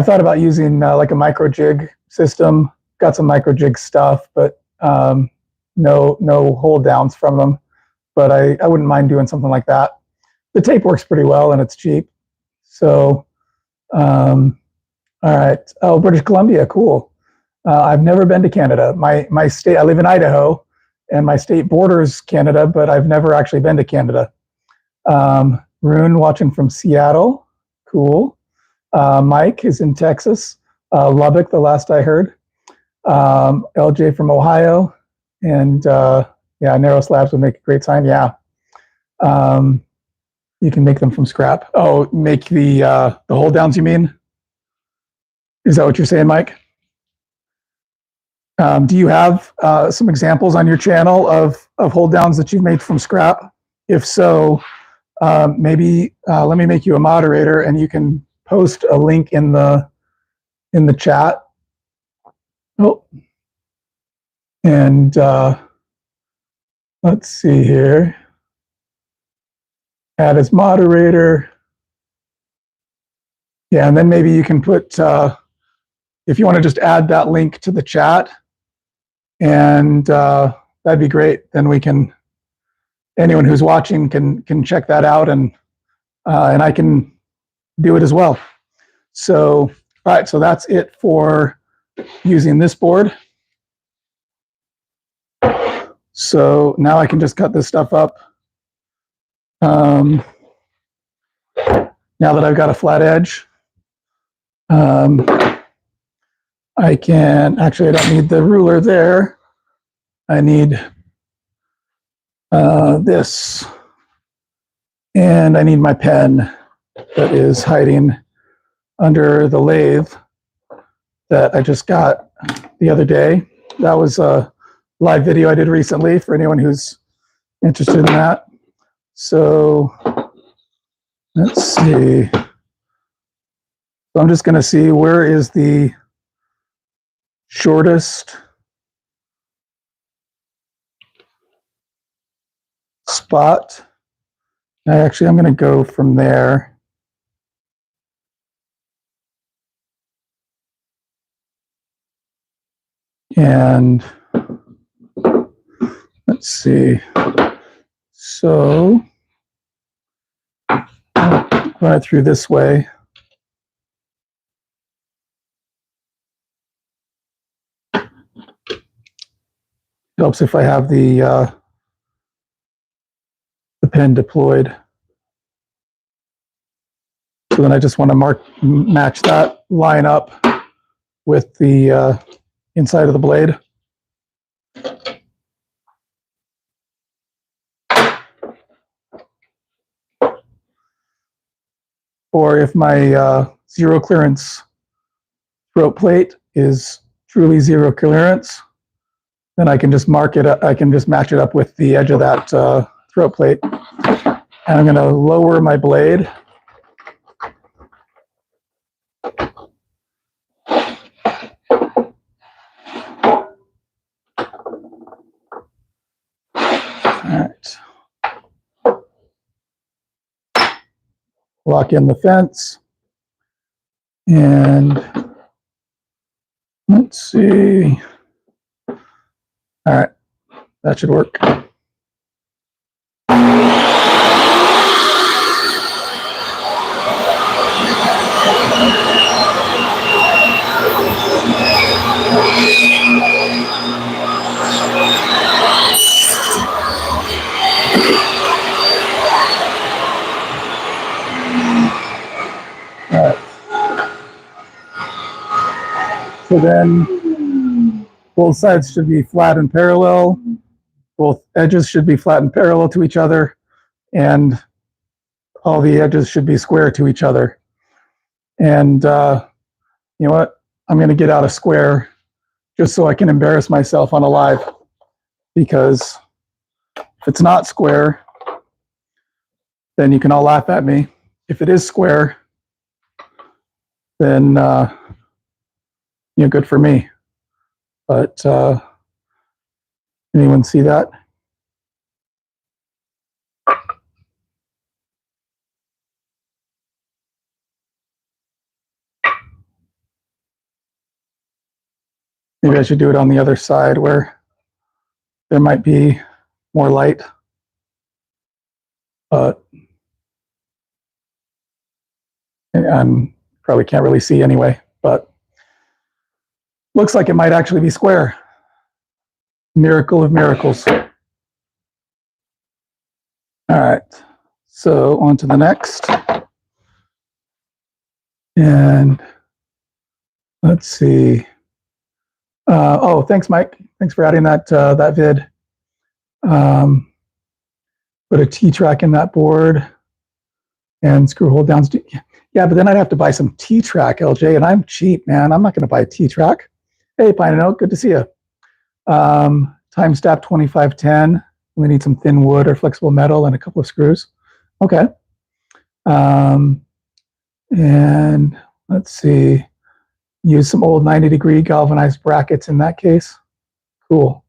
thought about using like a micro jig system. Got some micro jig stuff, but no hold downs from them. But I wouldn't mind doing something like that. The tape works pretty well and it's cheap. So, all right. Oh, British Columbia, cool. I've never been to Canada. My state, I live in Idaho, and my state borders Canada, but I've never actually been to Canada. Rune watching from Seattle, cool. Mike is in Texas, Lubbock, the last I heard. LJ from Ohio, and yeah, narrow slabs would make a great sign. Yeah, you can make them from scrap. Oh, make the hold downs, you mean? Is that what you're saying, Mike? Do you have some examples on your channel of hold downs that you've made from scrap? If so, maybe let me make you a moderator and you can post a link in the chat. Oh, and let's see here. Add as moderator. Yeah, and then maybe you can put, if you want to just add that link to the chat, and that'd be great. Then we can, anyone who's watching can check that out, and I can do it as well. So, all right, so that's it for using this board. So now I can just cut this stuff up. Now that I've got a flat edge, I can, actually I don't need the ruler there. I need this, and I need my pen that is hiding under the lathe. that I just got the other day. That was a live video I did recently for anyone who's interested in that. So let's see. So I'm just going to see where is the shortest spot. I'm going to go from there. And let's see. So I'll run it through this way. Helps if I have the pen deployed. So then I just want to match that line up with the inside of the blade. Or if my zero clearance throat plate is truly zero clearance, then I can just mark it up, I can just match it up with the edge of that throat plate. And I'm going to lower my blade. Lock in the fence, and let's see. All right, that should work. So then both sides should be flat and parallel. Both edges should be flat and parallel to each other, and all the edges should be square to each other. And you know what? I'm going to get out a square just so I can embarrass myself on a live, because if it's not square, then you can all laugh at me. If it is square, then you know, good for me. But anyone see that? Maybe I should do it on the other side where there might be more light. But I probably can't really see anyway, but looks like it might actually be square. Miracle of miracles. All right, so on to the next. And let's see. Oh, thanks, Mike. Thanks for adding that that vid. Put a T-track in that board and screw hole downs. Yeah, but then I'd have to buy some T-track, LJ, and I'm cheap, man. I'm not going to buy a T-track. Hey, Pine and Oak, good to see you. Time stab 2510. We need some thin wood or flexible metal and a couple of screws. Okay. And let's see. Use some old 90-degree galvanized brackets in that case. Cool.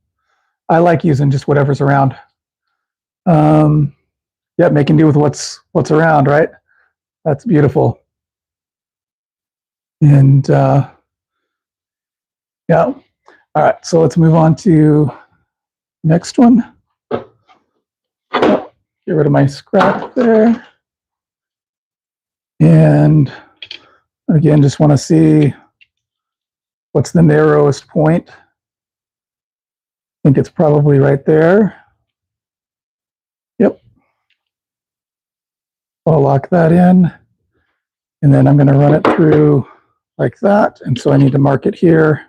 I like using just whatever's around. Yeah, making do with what's around, right? That's beautiful. And yeah. All right, so let's move on to next one. Oh, get rid of my scrap there. And again, just want to see what's the narrowest point. I think it's probably right there. Yep. I'll lock that in. And then I'm going to run it through like that. And so I need to mark it here.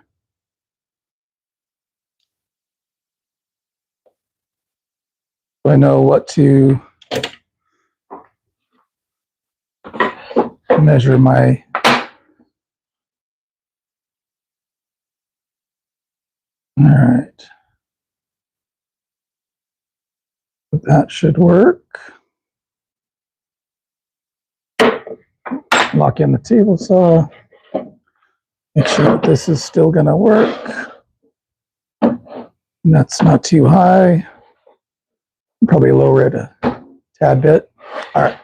So I know what to measure my All right. That should work. Lock in the table saw. Make sure that this is still going to work. And that's not too high. Probably lower it a tad bit. All right.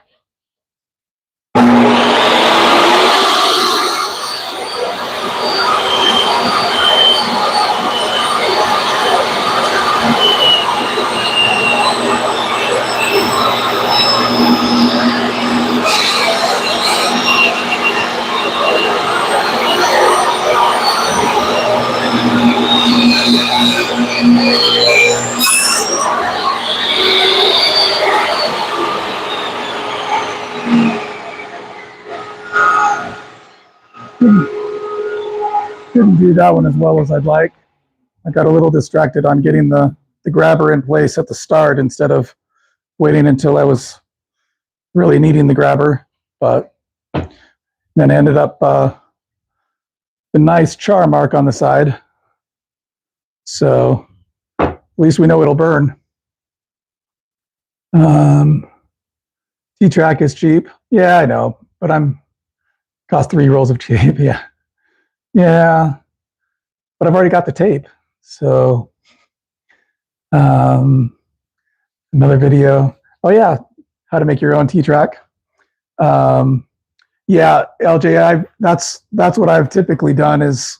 Didn't do that one as well as I'd like. I got a little distracted on getting the grabber in place at the start instead of waiting until I was really needing the grabber. But then I ended up a nice char mark on the side. So at least we know it'll burn. T-track is cheap. Yeah, I know, but cost 3 rolls of tape. Yeah. Yeah. But I've already got the tape. So another video. Oh yeah, how to make your own T-track. Yeah, LJ, that's what I've typically done is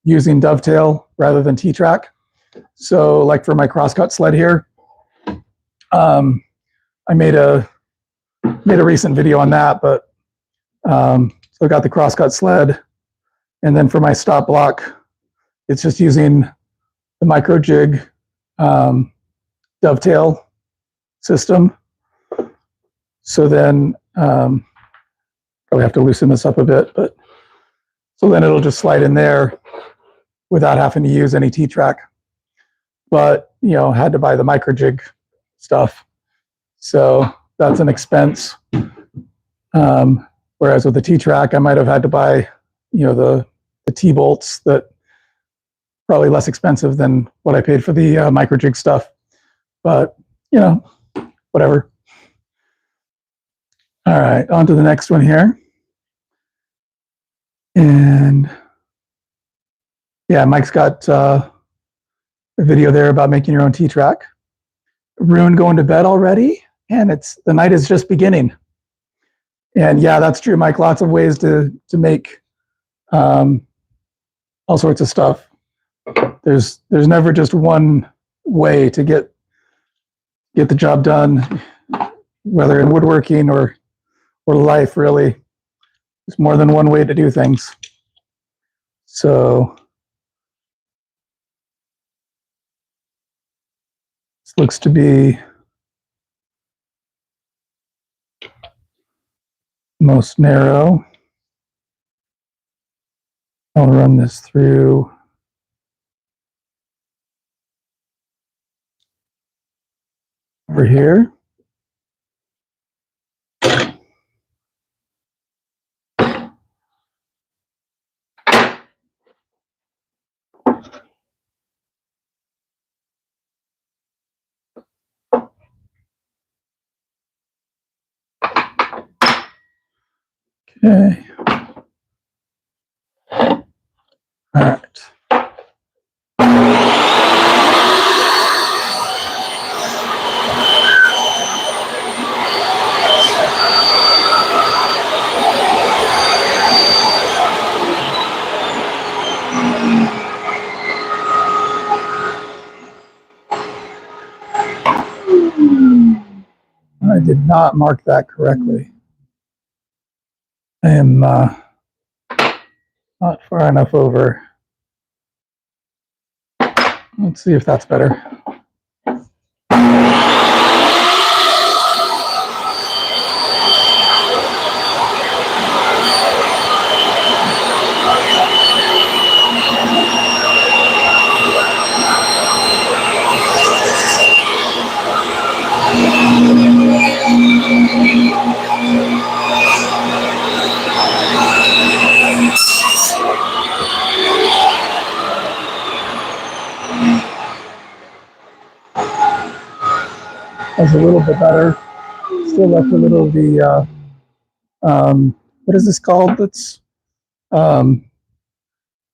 using dovetail rather than T-track. So like for my crosscut sled here, I made a recent video on that, but so I got the crosscut sled, and then for my stop block, it's just using the micro jig dovetail system. So then probably have to loosen this up a bit, but so then it'll just slide in there without having to use any T-track. But had to buy the micro jig stuff, so that's an expense. Whereas with the T-track, I might have had to buy the T-bolts that probably less expensive than what I paid for the micro jig stuff. But whatever. All right, on to the next one here. And yeah, Mike's got a video there about making your own T-track. Rune going to bed already, and the night is just beginning. And yeah, that's true, Mike. Lots of ways to make all sorts of stuff. There's never just one way to get the job done, whether in woodworking or life, really. There's more than one way to do things. So this looks to be most narrow. I'll run this through over here. Okay. All right. I did not mark that correctly. I am not far enough over. Let's see if that's better. was a little bit better. Still left a little of the, what is this called? That's, you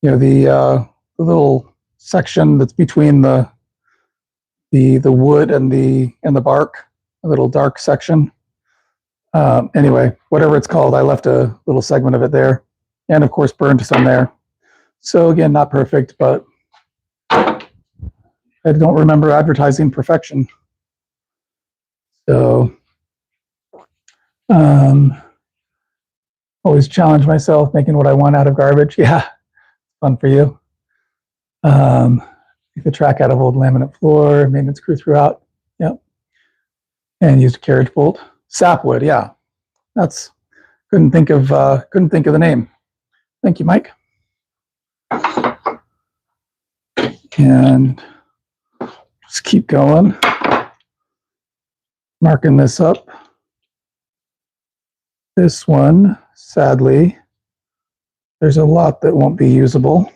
know, the little section that's between the wood and the bark, a little dark section. Anyway, whatever it's called, I left a little segment of it there, and of course burned some there. So again, not perfect, but I don't remember advertising perfection. So always challenge myself making what I want out of garbage. Yeah, fun for you. Take the track out of old laminate floor, maintenance crew throughout. Yep. And used a carriage bolt. Sapwood, yeah. That's couldn't think of the name. Thank you, Mike. And just keep going. Marking this up. This one, sadly, there's a lot that won't be usable.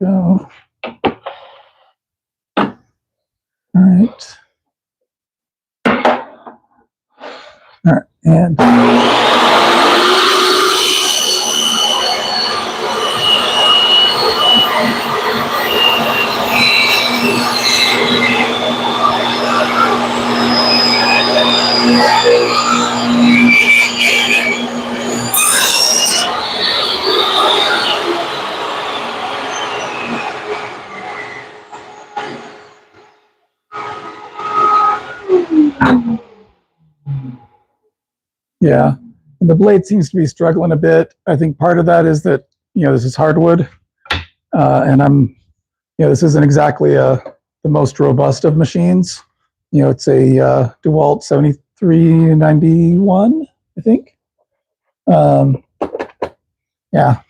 So, all right. All right, and yeah, and the blade seems to be struggling a bit. I think part of that is that, you know, this is hardwood, and this isn't exactly the most robust of machines. You know, it's a DeWalt 7391, I think. Yeah,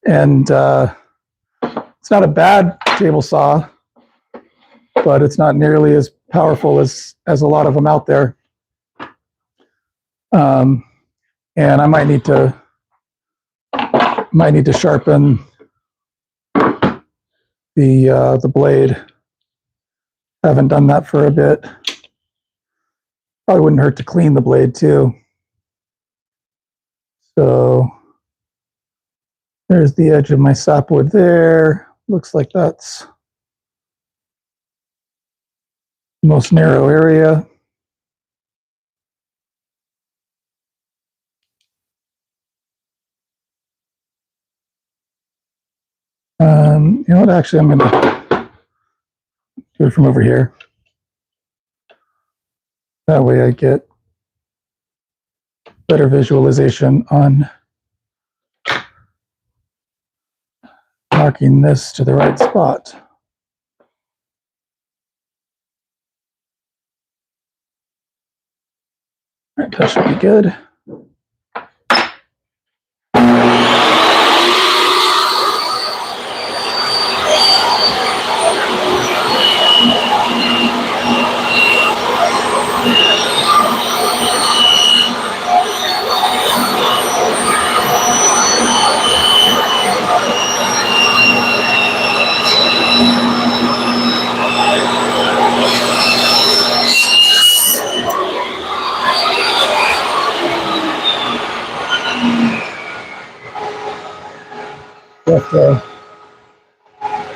and it's not a bad table saw, but it's not nearly as powerful as a lot of them out there. And I might need to sharpen the blade. Haven't done that for a bit. Probably wouldn't hurt to clean the blade too. So there's the edge of my sapwood there. Looks like that's the most narrow area. You know what? Actually, I'm going to do it from over here. That way I get better visualization on marking this to the right spot. All right, that should be good.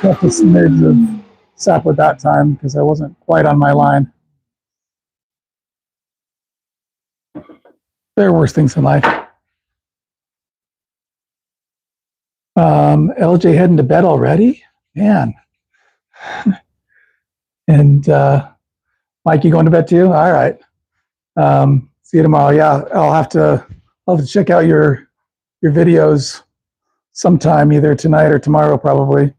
Left a smidge of sapwood that time because I wasn't quite on my line. There are worse things in life. LJ heading to bed already? Man. And Mike, you going to bed too? All right. See you tomorrow. Yeah, I'll have to check out your videos sometime, either tonight or tomorrow probably.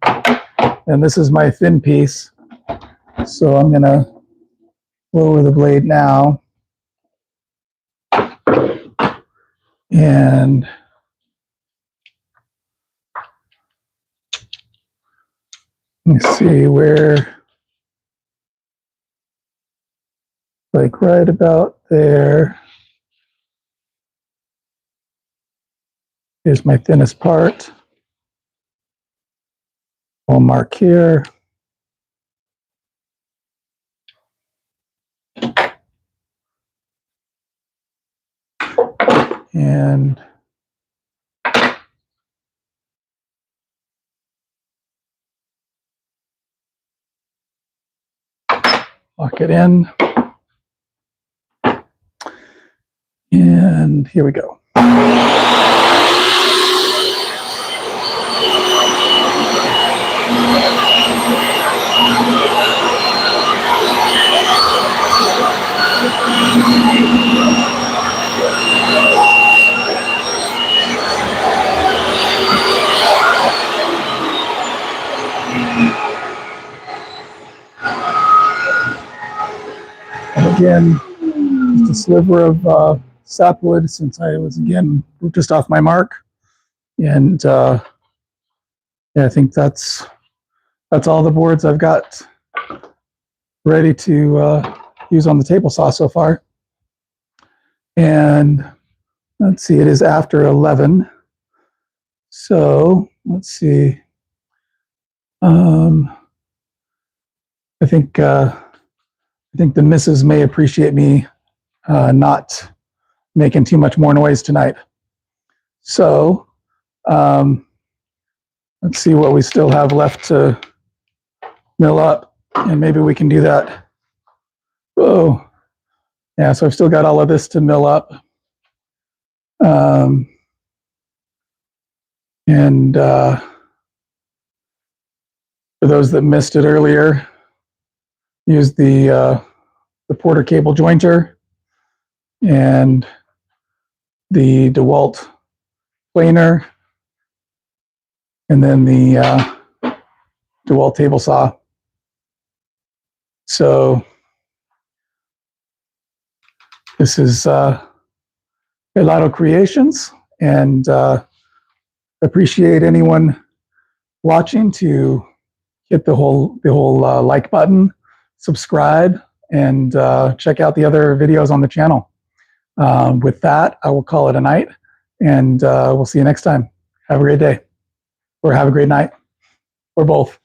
And this is my thin piece. So I'm gonna lower the blade now. And let me see where, like right about there is my thinnest part. I'll mark here. And lock it in. And here we go. And again, just a sliver of sapwood, since I was again just off my mark. And yeah, I think that's all the boards I've got ready to use on the table saw so far. And let's see, it is after 11. So let's see. I think the missus may appreciate me not making too much more noise tonight. So let's see what we still have left to mill up, and maybe we can do that. Whoa. Yeah, so I've still got all of this to mill up. And for those that missed it earlier, use the Porter cable jointer and the DeWalt planer, and then the DeWalt table saw. So this is Helado Creations, and appreciate anyone watching to hit the whole like button, subscribe, and check out the other videos on the channel. With that, I will call it a night, and we'll see you next time. Have a great day, or have a great night, or both.